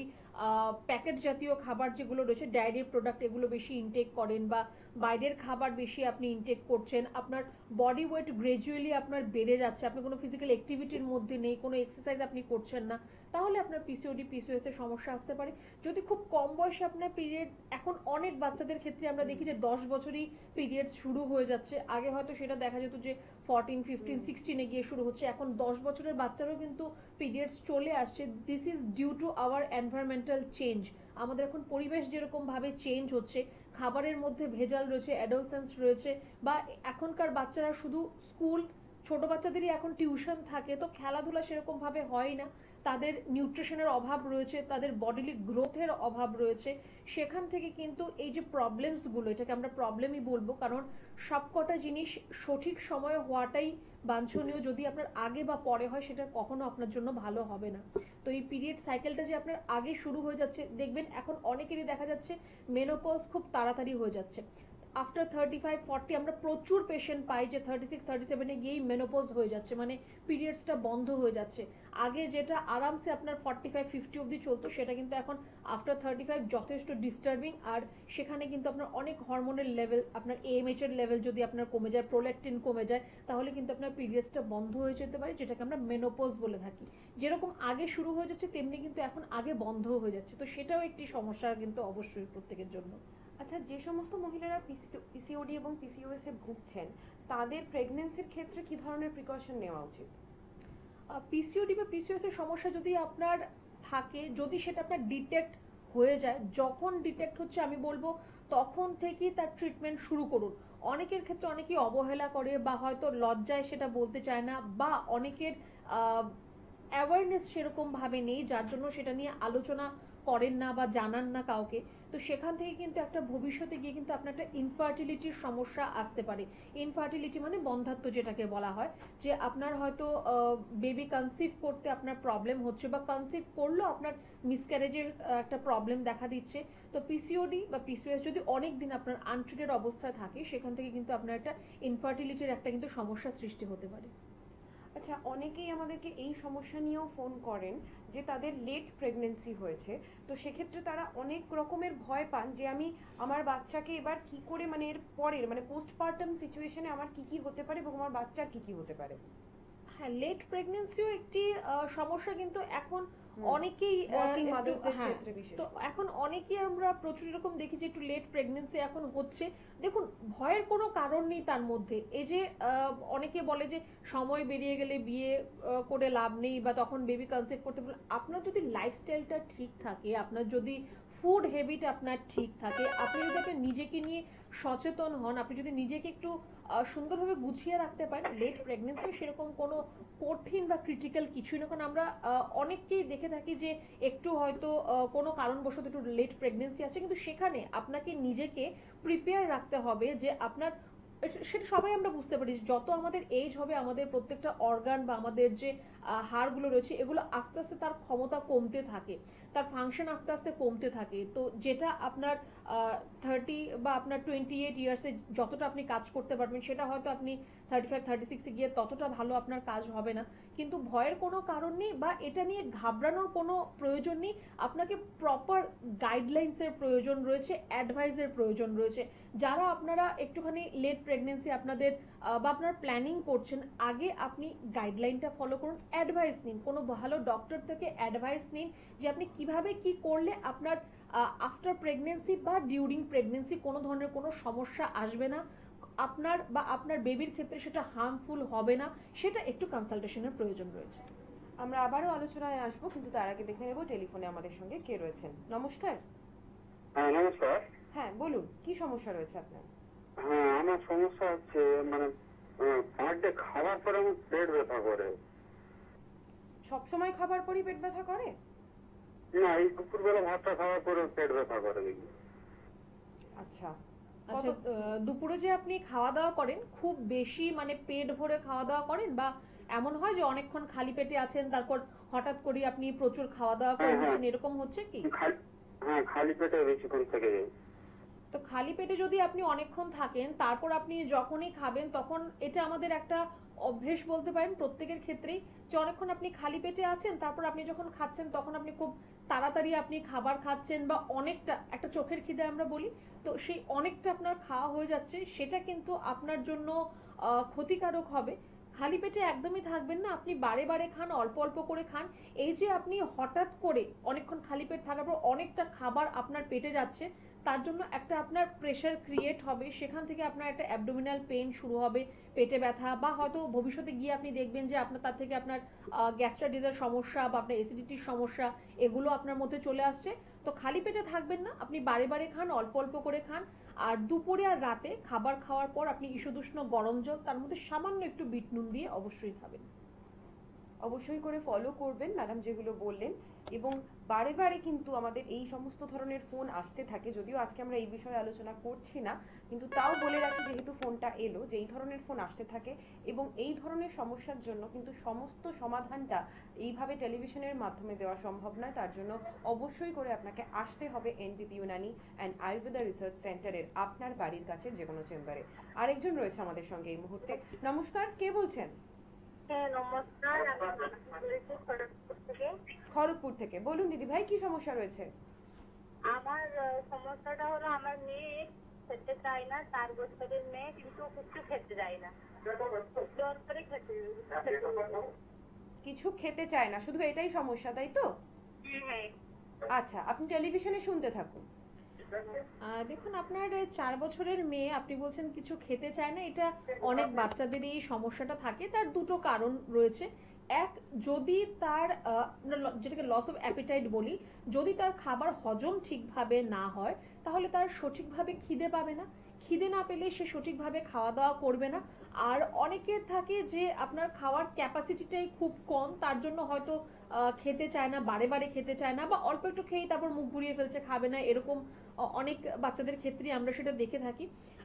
প্যাকেট জাতীয় খাবার যেগুলো রয়েছে, ডায়েরি প্রোডাক্ট, এগুলো বেশি ইনটেক করেন, বা বাইরের খাবার বেশি আপনি ইনটেক করছেন, আপনার বডি ওয়েট গ্রাজুয়ালি আপনার বেড়ে যাচ্ছে, আপনি কোনো ফিজিক্যাল অ্যাক্টিভিটির মধ্যে নেই, কোনো এক্সারসাইজ আপনি করছেন না, তাহলে আপনার পিসিওডি পিসিওএস এর সমস্যা আসতে পারে। যদি খুব কম বয়সে আপনার পিরিয়ড, এখন অনেক বাচ্চাদের ক্ষেত্রে আমরা দেখি যে 10 বছরই পিরিয়ড শুরু হয়ে যাচ্ছে, আগে হয়তো সেটা দেখা যেত যে 14, 15, 16 গিয়ে শুরু হচ্ছে, এখন 10 বছরের বাচ্চারও কিন্তু পিরিয়ডস চলে আসছে। This is due to our environmental change. আমাদের এখন পরিবেশ যেরকম ভাবে চেঞ্জ হচ্ছে, খাবারের মধ্যে ভেজাল রয়েছে, অ্যাডোলসেন্স রয়েছে, বা এখনকার বাচ্চারা শুধু স্কুল, ছোট বাচ্চাদেরই এখন টিউশন থাকে, তো খেলাধুলা সেরকম ভাবে হয় না, তাদের নিউট্রিশনের অভাব রয়েছে, তাদের বডিলি গ্রোথের অভাব রয়েছে, সেখান থেকে কিন্তু এই যে প্রবলেমসগুলো, এটাকে আমরা প্রবলেমই বলবো, কারণ সবকটা জিনিস সঠিক সময়ে হওয়াটাই বাঞ্ছনীয়। যদি আপনার আগে বা পরে হয় সেটা কখনো আপনার জন্য ভালো হবে না। তো এই পিরিয়ড সাইকেলটা যে আপনার আগে শুরু হয়ে যাচ্ছে, দেখবেন এখন অনেকেরই দেখা যাচ্ছে মেনোপজ খুব তাড়াতাড়ি হয়ে যাচ্ছে। আফটার 35-40 আমরা প্রচুর পেশেন্ট পাই যে 36-37 গিয়েই মেনোপজ হয়ে যাচ্ছে, মানে পিরিয়ডসটা বন্ধ হয়ে যাচ্ছে। আগে যেটা আরামসে আপনার 45-50 অবধি চলতো, সেটা কিন্তু এখন আফটার 35 যথেষ্ট ডিস্টার্বিং। আর সেখানে কিন্তু আপনার অনেক হরমোনের লেভেল, আপনার এএমএইচ এর লেভেল যদি আপনার কমে যায়, প্রোল্যাকটিন কমে যায়, তাহলে কিন্তু আপনার পিরিয়ডসটা বন্ধ হয়ে যেতে পারে, যেটাকে আমরা মেনোপজ বলে থাকি। যেরকম আগে শুরু হয়ে যাচ্ছে তেমনি কিন্তু এখন আগে বন্ধ হয়ে যাচ্ছে, তো সেটাও একটি সমস্যা কিন্তু অবশ্যই প্রত্যেকের জন্য। আচ্ছা, যে সমস্ত মহিলারা পিসিওডি এবং পিসিওএস এ ভুগছেন, তাদের প্রেগন্যান্সির ক্ষেত্রে কি ধরনের প্রিকশন নেওয়া উচিত? পিসিওডি বা পিসিওএস এর সমস্যা যদি আপনার থাকে, যদি সেটা আপনার ডিটেক্ট হয়ে যায়, যখন ডিটেক্ট হচ্ছে আমি বলবো তখন থেকেই তার ট্রিটমেন্ট শুরু করুন। অনেকের ক্ষেত্রে অনেকেই অবহেলা করে বা হয়তো লজ্জায় সেটা বলতে চায় না, বা অনেকের অ্যাওয়ারনেস সেরকম ভাবে নেই, যার জন্য সেটা নিয়ে আলোচনা করেন না বা জানান না কাউকে। তো সেখান থেকে কিন্তু একটা ভবিষ্যতে গিয়ে কিন্তু আপনার একটা ইনফার্টিলিটির সমস্যা আসতে পারে। ইনফার্টিলিটি মানে বন্ধ্যাত্ব যেটাকে বলা হয়, যে আপনার হয়তো বেবি কনসিভ করতে আপনার প্রবলেম হচ্ছে, বা কনসিভ করলেও আপনার মিসক্যারেজের একটা প্রবলেম দেখা দিচ্ছে। তো পিসিওডি বা পিসিওএস যদি অনেক দিন আপনার আনট্রিটেড অবস্থায় থাকে, সেখান থেকে কিন্তু আপনার একটা ইনফার্টিলিটির একটা কিন্তু সমস্যা সৃষ্টি হতে পারে। আচ্ছা, অনেকেই আমাদেরকে এই সমস্যা নিয়েও ফোন করেন যে তাদের লেট প্রেগনেন্সি হয়েছে, তো সেক্ষেত্রে তারা অনেক রকমের ভয় পান যে আমি আমার বাচ্চাকে এবার কি করে, মানে এর পরের মানে পোস্টপার্টাম সিচুয়েশনে আমার কি কি হতে পারে এবং আমার বাচ্চার কি কি হতে পারে। হ্যাঁ, লেট প্রেগন্যান্সিও একটি সমস্যা, কিন্তু এখন অনেকেই Working mothersদের হ্যাঁ, ক্ষেত্রে বিশেষ তো এখন অনেকেই আমরা প্রচুর এরকম দেখি যে একটু লেট প্রেগন্যান্সি এখন হচ্ছে। দেখুন, ভয়ের কোনো কারণ নেই তার মধ্যে। এই যে অনেকে বলে যে সময় বেরিয়ে গেলে বিয়ে করে লাভ নেই, বা তখন বেবি কনসিভ করতে বলে। আপনার যদি লাইফস্টাইলটা ঠিক থাকে, আপনার যদি ফুড হ্যাবিট আপনার ঠিক থাকে, আপনি যদি আপনার নিজেকে নিয়ে সচেতন হন, আপনি যদি নিজেকে একটু সুন্দরভাবে গুছিয়ে রাখতে পারেন, লেট প্রেগনেন্সি সেরকম কোনো কঠিন বা ক্রিটিক্যাল কিছুই না। কারণ আমরা অনেককেই দেখে থাকি যে একটু হয়তো কোনো কারণবশত একটু লেট প্রেগনেন্সি আছে, কিন্তু সেখানে আপনাকে নিজেকে প্রিপেয়ার রাখতে হবে যে আপনার, সেটা সবাই আমরা বুঝতে পারি যত আমাদের এজ হবে আমাদের প্রত্যেকটা অর্গান বা আমাদের যে হাড়গুলো রয়েছে এগুলো আস্তে আস্তে তার ক্ষমতা কমতে থাকে, তার ফাংশন আস্তে আস্তে কমতে থাকে। তো যেটা আপনার 30 বা আপনার 28 ইয়ার্সে যতটা আপনি কাজ করতে পারবেন, সেটা হয়তো আপনি 35-36-এ গিয়ে ততটা ভালো আপনার কাজ হবে না। কিন্তু ভয়ের কোনো কারণ নেই, বা এটা নিয়ে ঘাবড়ানোর কোনো প্রয়োজন নেই। আপনাকে প্রপার গাইডলাইন্সের প্রয়োজন রয়েছে, অ্যাডভাইসের প্রয়োজন রয়েছে। যারা আপনারা একটুখানি লেট প্রেগনেন্সি আপনাদের বা আপনারা প্ল্যানিং করছেন, আগে আপনি গাইডলাইনটা ফলো করুন, অ্যাডভাইস নিন, কোনো ভালো ডক্টর থেকে অ্যাডভাইস নিন যে আপনি কিভাবে কি করলে আপনার আফটার প্রেগনেন্সি বা ডিউরিং প্রেগনেন্সি কোনো ধরনের কোনো সমস্যা আসবে না, আপনার বা আপনার বেবির ক্ষেত্রে সেটা হার্মফুল হবে না, সেটা একটু কনসালটেশনের প্রয়োজন রয়েছে। আমরা আবারও আলোচনায় আসবো, কিন্তু তার আগে দেখে নেব টেলিফোনে আমাদের সঙ্গে কে রয়েছেন। নমস্কার। হ্যাঁ নমস্কার। হ্যাঁ বলুন, কি সমস্যা রয়েছে আপনার? হ্যাঁ আমার সমস্যা হচ্ছে মানে পার ডে খাওয়ার পরে আমার পেট ব্যথা করে। সবসময় খাবার পরই পেট ব্যথা করে? না, এই দুপুরবেলা ভাতটা খাওয়ার পরে পেট ব্যথা করে দেখি। আচ্ছা আচ্ছা, দুপুরে যে আপনি খাওয়া দাওয়া করেন, খুব বেশি মানে পেট ভরে খাওয়া দাওয়া করেন, বা এমন হয় যে অনেকক্ষণ খালি পেটে আছেন তারপর হঠাৎ করে আপনি প্রচুর খাওয়া দাওয়া করে নিচ্ছেন, এরকম হচ্ছে কি? হ্যাঁ, খালি পেটে বেশিক্ষণ থেকে যাই। তো খালি পেটে যদি আপনি অনেকক্ষণ থাকেন, তারপর আপনি যখনই খাবেন, তখন এটা আমাদের একটা অভ্যেস বলতে পারেন প্রত্যেকের ক্ষেত্রেই, যে অনেকক্ষণ আপনি খালি পেটে আছেন, তারপর আপনি যখন খাচ্ছেন তখন আপনি খুব তাড়াতাড়ি আপনি খাবার খাচ্ছেন, বা অনেকটা, একটা চোখের খিদে আমরা বলি, তো সেই অনেকটা আপনার খাওয়া হয়ে যাচ্ছে, সেটা কিন্তু আপনার জন্য ক্ষতিকারক হবে। খালি পেটে একদমই থাকবেন না, আপনি বারে বারে খান, অল্প অল্প করে খান। এই যে আপনি হঠাৎ করে অনেকক্ষণ খালি পেট থাকার পর অনেকটা খাবার আপনার পেটে যাচ্ছে, তার জন্য একটা আপনার প্রেশার ক্রিয়েট হবে, সেখান থেকে আপনার একটা অ্যাবডোমিনাল পেইন শুরু হবে, পেটে ব্যথা, বা হয়তো ভবিষ্যতে গিয়ে আপনি দেখবেন যে আপনার তার থেকে আপনার গ্যাস্ট্রাইটিসের সমস্যা বা আপনার অ্যাসিডিটির সমস্যা এগুলো আপনার মধ্যে চলে আসছে। তো খালি পেটে থাকবেন না, আপনি বারে বারে খান, অল্প অল্প করে খান। আর দুপুরে আর রাতে খাবার খাওয়ার পর আপনি ঈষদুষ্ণ গরম জল, তার মধ্যে সামান্য একটু বিট নুন দিয়ে অবশ্যই খাবেন। অবশ্যই করে ফলো করবেন ম্যাডাম যেগুলো বললেন, এবং বারে বারে কিন্তু আমাদের এই সমস্ত ধরনের ফোন আসতে থাকে, যদিও আজকে আমরা এই বিষয়ে আলোচনা করছি না, কিন্তু তাও বলে রাখি যেহেতু ফোনটা এলো, যে এই ধরনের ফোন আসতে থাকে, এবং এই ধরনের সমস্যার জন্য কিন্তু সমস্ত সমাধানটা এইভাবে টেলিভিশনের মাধ্যমে দেওয়া সম্ভব নয়। তার জন্য অবশ্যই করে আপনাকে আসতে হবে NPP Unani and Ayurveda research সেন্টারের আপনার বাড়ির কাছে যে কোনো চেম্বারে। আরেকজন রয়েছে আমাদের সঙ্গে এই মুহূর্তে। নমস্কার, কে বলছেন? নমস্কার, খড়গপুর থেকে। বলুন দিদি ভাই, কি সমস্যা রয়েছে? আমার সমস্যাটা হলো আমার মেয়ে খেতে চায় না, 4 বছরের মেয়ে, কিন্তু কিছু খেতে চায় না, জোর করে কিছু খেতে চায় না, শুধু এটাই সমস্যা, তাই তো? হ্যাঁ। আচ্ছা, আপনি টেলিভিশনে শুনতে থাকুন। দেখুন, আপনার 4 বছরের মেয়ে, আপনি বলছেন কিছু খেতে চায় না, এটা অনেক বাচ্চাদের এই সমস্যাটা থাকে। তার দুটো কারণ রয়েছে। যদি তার যেটাকে লস অফ অ্যাপিটাইট বলি, যদি তার খাবার হজম ঠিকভাবে না হয় তাহলে তার সঠিকভাবে খিদে পাবে না, খিদে না পেলে সে সঠিকভাবে খাওয়া দাওয়া করবে না। আর অনেকের থাকে যে আপনার খাওয়ার ক্যাপাসিটিটাই খুব কম, তার জন্য হয়তো খেতে চায় না, বারে বারে খেতে চায় না, বা অল্প একটু খেয়েই তারপর মুখ ঘুরিয়ে ফেলছে, খাবে না, এরকম অনেক বাচ্চাদের ক্ষেত্রে আমরা সেটা দেখে থাকি।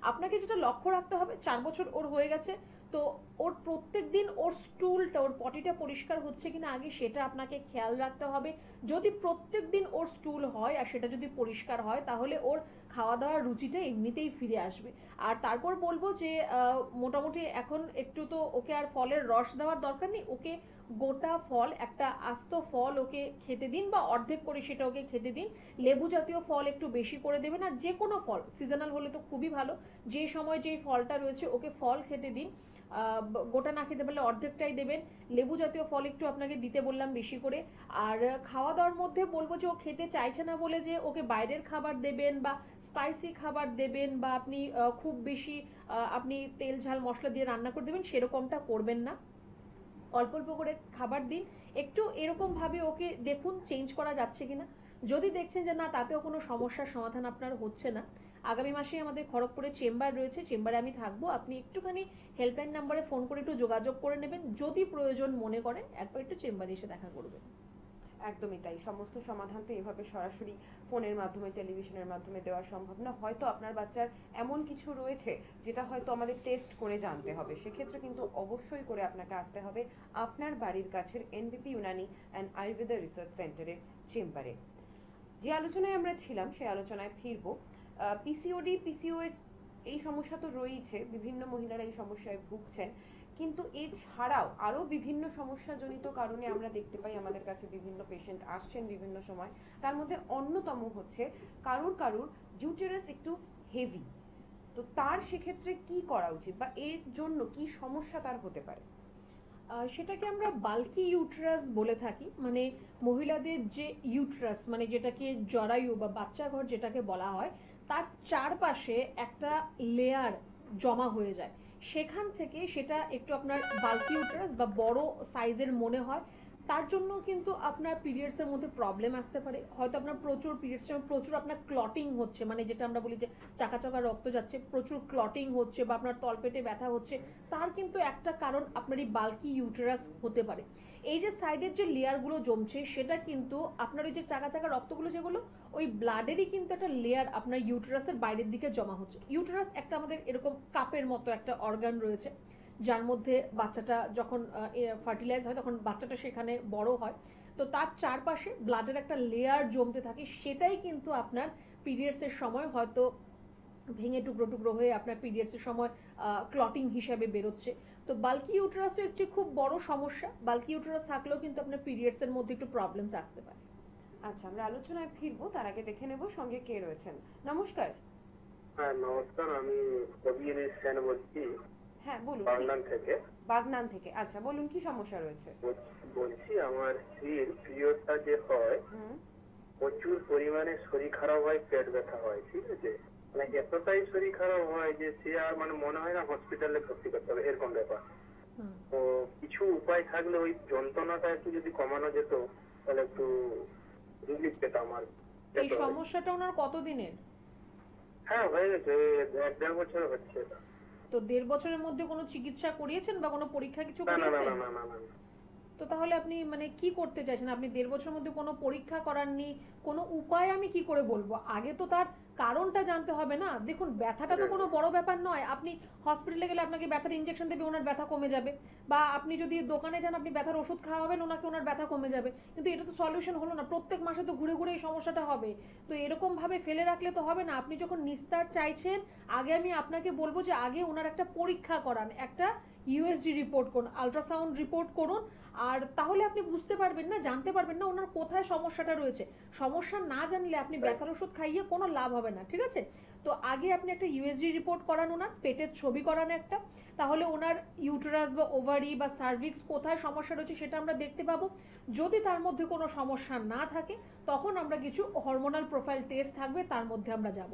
আপনাকে যেটা লক্ষ্য রাখতে হবে, 4 বছর ওর হয়ে গেছে, তো ওর প্রত্যেক দিন ওর স্টুলটা, ওর পটিটা পরিষ্কার হচ্ছে কিনা আগে সেটা আপনাকে খেয়াল রাখতে হবে। যদি প্রত্যেক দিন ওর স্টুল হয় আর সেটা যদি পরিষ্কার হয় তাহলে ওর খাওয়া দাওয়ার রুচিটা এমনিতেই ফিরে আসবে। আর তারপর বলবো যে মোটামুটি এখন একটু তো ওকে আর ফলের রস দেওয়ার দরকার নেই, ওকে গোটা ফল, একটা আস্ত ফল ওকে খেতে দিন বা অর্ধেক করে সেটা ওকে খেতে দিন। লেবু জাতীয় ফল একটু বেশি করে দেবেন, আর যে কোনো ফল, সিজনাল হলে তো খুবই ভালো, যে সময় যেই ফলটা রয়েছে ওকে ফল খেতে দিন, গোটা না খেতে পারলে অর্ধেকটাই দেবেন। লেবু জাতীয় ফল একটু আপনাকে দিতে বললাম বেশি করে। আর খাওয়া দাওয়ার মধ্যে বলবো যে ও খেতে চাইছে না বলে যে ওকে বাইরের খাবার দেবেন বা স্পাইসি খাবার দেবেন বা আপনি খুব বেশি আপনি তেল ঝাল মশলা দিয়ে রান্না করে দেবেন, সেরকমটা করবেন না। অল্প অল্প করে খাবার দিন, একটু এরকম ভাবে ওকে দেখুন চেঞ্জ করা যাচ্ছে কিনা। যদি দেখছেন যে না তাতেও কোনো সমস্যার সমাধান আপনার হচ্ছে না, আগামী মাসে আমাদের খড়গপুরে চেম্বার রয়েছে, চেম্বারে আমি থাকবো, আপনি একটুখানি হেল্পলাইন নাম্বারে ফোন করে একটু যোগাযোগ করে নেবেন, যদি প্রয়োজন মনে করেন একবার একটু চেম্বারে এসে দেখা করবেন। একদমই তাই, সমস্ত সমাধান তো এভাবে সরাসরি ফোনের মাধ্যমে, টেলিভিশনের মাধ্যমে দেওয়া সম্ভব না। হয়তো আপনার বাচ্চার এমন কিছু রয়েছে যেটা হয়তো আমাদের টেস্ট করে জানতে হবে, সেক্ষেত্রে কিন্তু অবশ্যই করে আপনাকে আসতে হবে আপনার বাড়ির কাছের এনবিপি ইউনানি অ্যান্ড আয়ুর্বেদা রিসার্চ সেন্টারের চেম্বারে। যে আলোচনায় আমরা ছিলাম সেই আলোচনায় ফিরবো। পিসিওডি, পিসিওএস এই সমস্যা তো রয়েছে, বিভিন্ন মহিলারা এই সমস্যায় ভুগছেন, কিন্তু এছাড়াও আরো বিভিন্ন সমস্যাজনিত কারণে আমরা দেখতে পাই আমাদের কাছে বিভিন্ন পেশেন্ট আসছেন বিভিন্ন সময়। তার মধ্যে অন্যতম হচ্ছে কারুর ইউটেরাস একটু হেভি, তো তার সেক্ষেত্রে কি করা উচিত বা এর জন্য কি সমস্যা তার হতে পারে? সেটাকে আমরা বাল্কি ইউটেরাস বলে থাকি, মানে মহিলাদের যে ইউটেরাস, মানে যেটাকে জরায়ু বা বাচ্চা ঘর যেটাকে বলা হয়, তার চারপাশে একটা লেয়ার জমা হয়ে যায়, সেখান থেকে সেটা একটু আপনার বাল্কি ইউটেরাস বা বড় সাইজের মনে হয়। তার জন্য কিন্তু আপনার পিরিয়ডস এর মধ্যে প্রবলেম আসতে পারে, হয়তো আপনার প্রচুর পিরিয়ডস প্রচুর আপনার ক্লটিং হচ্ছে, মানে যেটা আমরা বলি যে চাকা চাকা রক্ত যাচ্ছে, প্রচুর ক্লটিং হচ্ছে বা আপনার তলপেটে ব্যথা হচ্ছে, তার কিন্তু একটা কারণ আপনার এই বাল্কি ইউটেরাস হতে পারে। এই যে সাইডের যে লেয়ারগুলো জমছে সেটা কিন্তু আপনার ওই যে চাকা চাকা রক্তগুলো যেগুলো ওই ব্লাডেরই কিন্তু একটা লেয়ার আপনার ইউটেরাসের বাইরের দিকে জমা হচ্ছে। ইউটেরাস একটা আমাদের এরকম কাপের মতো একটা অর্গান রয়েছে, যার মধ্যে বাচ্চাটা যখন ফার্টিলাইজ হয় তখন বাচ্চাটা সেখানে বড় হয়, তো তার চারপাশে ব্লাডের একটা লেয়ার জমতে থাকে, সেটাই কিন্তু আপনার পিরিয়ডস এর সময় হয়তো ভেঙে টুকরো টুকরো হয়ে আপনার পিরিয়ডস এর সময় ক্লটিং হিসাবে বেরোচ্ছে। তো বাল্কি ইউটেরাসও একটি খুব বড় সমস্যা, বাল্কি ইউটেরাস থাকলেও কিন্তু আপনার পিরিয়ডস এর মধ্যে একটু প্রবলেমস আসতে পারে। আচ্ছা, আমরা আলোচনায় ফিরবো, তার আগে দেখে নেব সঙ্গে কে রয়েছেন। নমস্কার। হ্যাঁ নমস্কার, আমি কবির সেন বলছি। হ্যাঁ বলুন। বাগনান থেকে। বাগনান থেকে, আচ্ছা বলুন কি সমস্যা রয়েছে? বলছি আমার স্ত্রীর পিরিয়ডটা যে হয় প্রচুর পরিমাণে শরীর খারাপ হয়, পেট ব্যথা হয়, ঠিক আছে, মানে এতটাই শরীর খারাপ হয় যে সে আর মানে মনে হয় না হসপিটালে ভর্তি করতে হবে, এরকম ব্যাপার। তো কিছু উপায় থাকলে ওই যন্ত্রণাটা একটু যদি কমানো যেত তাহলে একটু রিলিফ পেতাম। আর এই সমস্যাটা ওনার কতদিনের? হ্যাঁ হয়ে গেছে, 1-1.5 বছর হচ্ছে। তো 1.5 বছরের মধ্যে কোনো চিকিৎসা করিয়েছেন বা কোনো পরীক্ষা কিছু না না করিয়েছেন? না না না। তো তাহলে আপনি মানে কি করতে চাইছেন? আপনি 1.5 বছরের মধ্যে কোনো পরীক্ষা করাননি, কোনো উপায় আমি কি করে বলবো? আগে তো তার কারণটা জানতে হবে না। দেখুন ব্যথাটা তো কোনো বড় ব্যাপার নয়, আপনি হসপিটালে গেলে আপনাকে ব্যথার ইনজেকশন দেবে, ওনার ব্যথা কমে যাবে, বা আপনি যদি দোকানে যান আপনি ব্যথার ওষুধ খাওয়াবেন ওনাকে, ওনার ব্যথা কমে যাবে, কিন্তু এটা তো সলিউশন হলো না, প্রত্যেক মাসে তো ঘুরে ঘুরে এই সমস্যাটা হবে। তো এরকম ভাবে ফেলে রাখলে তো হবে না। আপনি যখন নিস্তার চাইছেন, আগে আমি আপনাকে বলবো যে আগে ওনার একটা পরীক্ষা করান, একটা ইউএসজি রিপোর্ট করুন, আল্ট্রাসাউন্ড রিপোর্ট করুন, আর তাহলে আপনি বুঝতে পারবেন না, জানতে পারবেন না ওনার কোথায় সমস্যাটা রয়েছে। সমস্যা না জানলে আপনি ব্যথার ওষুধ খাইয়ে কোনো লাভ হবে না, ঠিক আছে? তো আগে আপনি একটা ইউএসজি রিপোর্ট করান, ওনার পেটের ছবি করান একটা, তাহলে ওনার ইউটেরাস বা ওভারি বা সার্ভিক্স কোথায় সমস্যা রয়েছে সেটা আমরা দেখতে পাবো। যদি তার মধ্যে কোনো সমস্যা না থাকে তখন আমরা কিছু হরমোনাল প্রোফাইল টেস্ট থাকবে, তার মধ্যে আমরা যাব।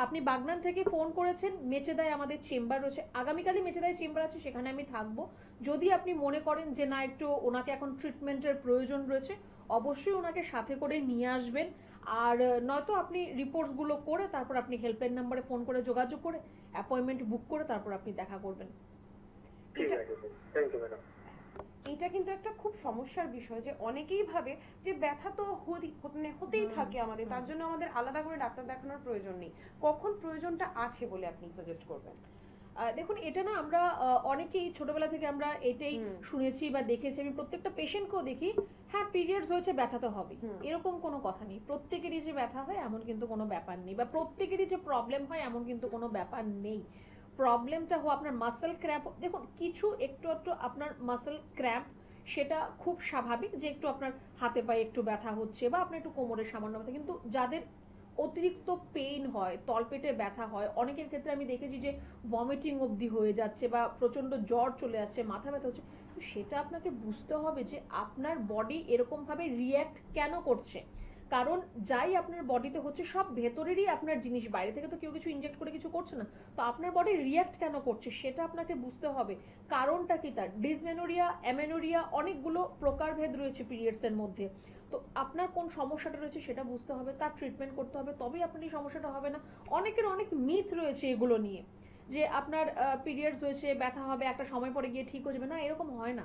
আপনি বাগনান থেকে ফোন করেছেন, মেচেদায় আমাদের চেম্বার রয়েছে, আগামীকালই মেচেদায় চেম্বার আছে, সেখানে আমি থাকবো। যদি আপনি মনে করেন যে না একটু ওনাকে এখন ট্রিটমেন্টের প্রয়োজন রয়েছে, অবশ্যই ওনাকে সাথে করে নিয়ে আসবেন। আর নয়তো আপনি রিপোর্টসগুলো করে তারপর আপনি হেল্পলাইন নাম্বারে ফোন করে যোগাযোগ করে অ্যাপয়েন্টমেন্ট বুক করে তারপর আপনি দেখা করবেন। ঠিক আছে, থ্যাংক ইউ ম্যাডাম। এটা কিন্তু একটা খুব সমস্যার বিষয় যে অনেকেই ভাবে যে ব্যথা তো হতেই থাকে আমাদের, তার জন্য আমাদের আলাদা করে ডাক্তার দেখানোর প্রয়োজন নেই। কখন প্রয়োজনটা আছে বলে আপনি সাজেস্ট করবেন? দেখুন, এটা না আমরা অনেকেই ছোটবেলা থেকে আমরা এটাই শুনেছি বা দেখেছি, আমি প্রত্যেকটা পেশেন্টকেও দেখি, হ্যাঁ পিরিয়ডস হয়েছে ব্যথা তো হবে, এরকম কোনো কথা নেই। প্রত্যেকেরই যে ব্যথা হয় এমন কিন্তু কোনো ব্যাপার নেই, বা প্রত্যেকেরই যে প্রবলেম হয় এমন কিন্তু কোনো ব্যাপার নেই। প্রবলেমটা হো আপনার মাসেল ক্র্যাম্প, দেখুন কিছু একটু একটু আপনার মাসেল ক্র্যাম্প সেটা খুব স্বাভাবিক, যে একটু আপনার হাতে পায়ে একটু ব্যথা হচ্ছে বা আপনার একটু কোমরের সামান্য ব্যথা, কিন্তু যাদের অতিরিক্ত পেইন হয়, তলপেটে ব্যথা হয়, অনেকের ক্ষেত্রে আমি দেখেছি যে ভমিটিং অবধি হয়ে যাচ্ছে বা প্রচন্ড জ্বর চলে আসছে, মাথা ব্যথা হচ্ছে, তো সেটা আপনাকে বুঝতে হবে যে আপনার বডি এরকম ভাবে রিয়্যাক্ট কেন করছে। কারণ যাই আপনার বডিতে হচ্ছে সব ভেতরেরই আপনার জিনিস, বাইরে থেকে তো কেউ কিছু ইনজেক্ট করে কিছু করছে না, তো আপনার বডি রিয়্যাক্ট কেন করছে সেটা আপনাকে বুঝতে হবে। কারণটা কি তার, ডিসমেনোরিয়া, অ্যামেনোরিয়া, অনেকগুলো প্রকারভেদ রয়েছে পিরিয়ডস এর মধ্যে, তো আপনার কোন সমস্যাটা রয়েছে সেটা বুঝতে হবে, তার ট্রিটমেন্ট করতে হবে, তবেই আপনার এই সমস্যাটা হবে না। অনেকের অনেক মিথ রয়েছে এগুলো নিয়ে, যে আপনার পিরিয়ডস হয়েছে ব্যথা হবে একটা সময় পরে গিয়ে ঠিক হয়ে যাবে, না এরকম হয় না,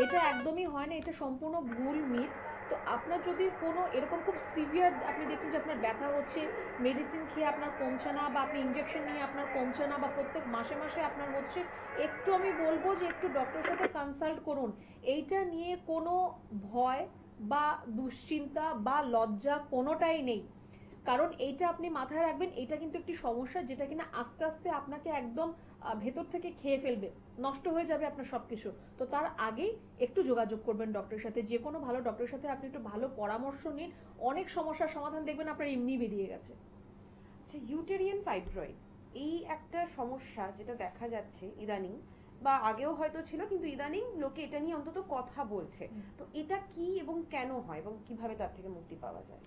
এটা একদমই হয় না, এটা সম্পূর্ণ ভুল মিথ। তো আপনার যদি কোনো এরকম খুব সিভিয়ার আপনি দেখছেন যে আপনার ব্যথা হচ্ছে, মেডিসিন খেয়ে আপনার কমছে না, বা আপনি ইনজেকশন নিয়ে আপনার কমছে না, বা প্রত্যেক মাসে মাসে আপনার হচ্ছে, একটু আমি বলবো যে একটু ডক্টরের সাথে কনসাল্ট করুন। এইটা নিয়ে কোনো ভয় বা দুশ্চিন্তা বা লজ্জা কোনোটাই নেই, কারণ এইটা আপনি মাথায় রাখবেন, এটা কিন্তু একটি সমস্যা যেটা কিনা আস্তে আস্তে আপনাকে একদম ভেতর থেকে খেয়ে ফেলবে, নষ্ট হয়ে যাবে আপনার সবকিছু। তো তার আগেই একটু যোগাযোগ করবেন ডক্টরের সাথে, যে কোনো ভালো ডক্টরের সাথে আপনি একটু ভালো পরামর্শ নিন, অনেক সমস্যার সমাধান দেখবেন আপনার এমনি বেরিয়ে গেছে। আচ্ছা, ইউটেরিয়ান ফাইব্রয়েড এই একটা সমস্যা যেটা দেখা যাচ্ছে ইদানিং, বা আগেও হয়তো ছিল কিন্তু ইদানিং লোকে এটা নিয়ে অন্তত কথা বলছে, তো এটা কি এবং কেন হয় এবং কিভাবে তার থেকে মুক্তি পাওয়া যায়?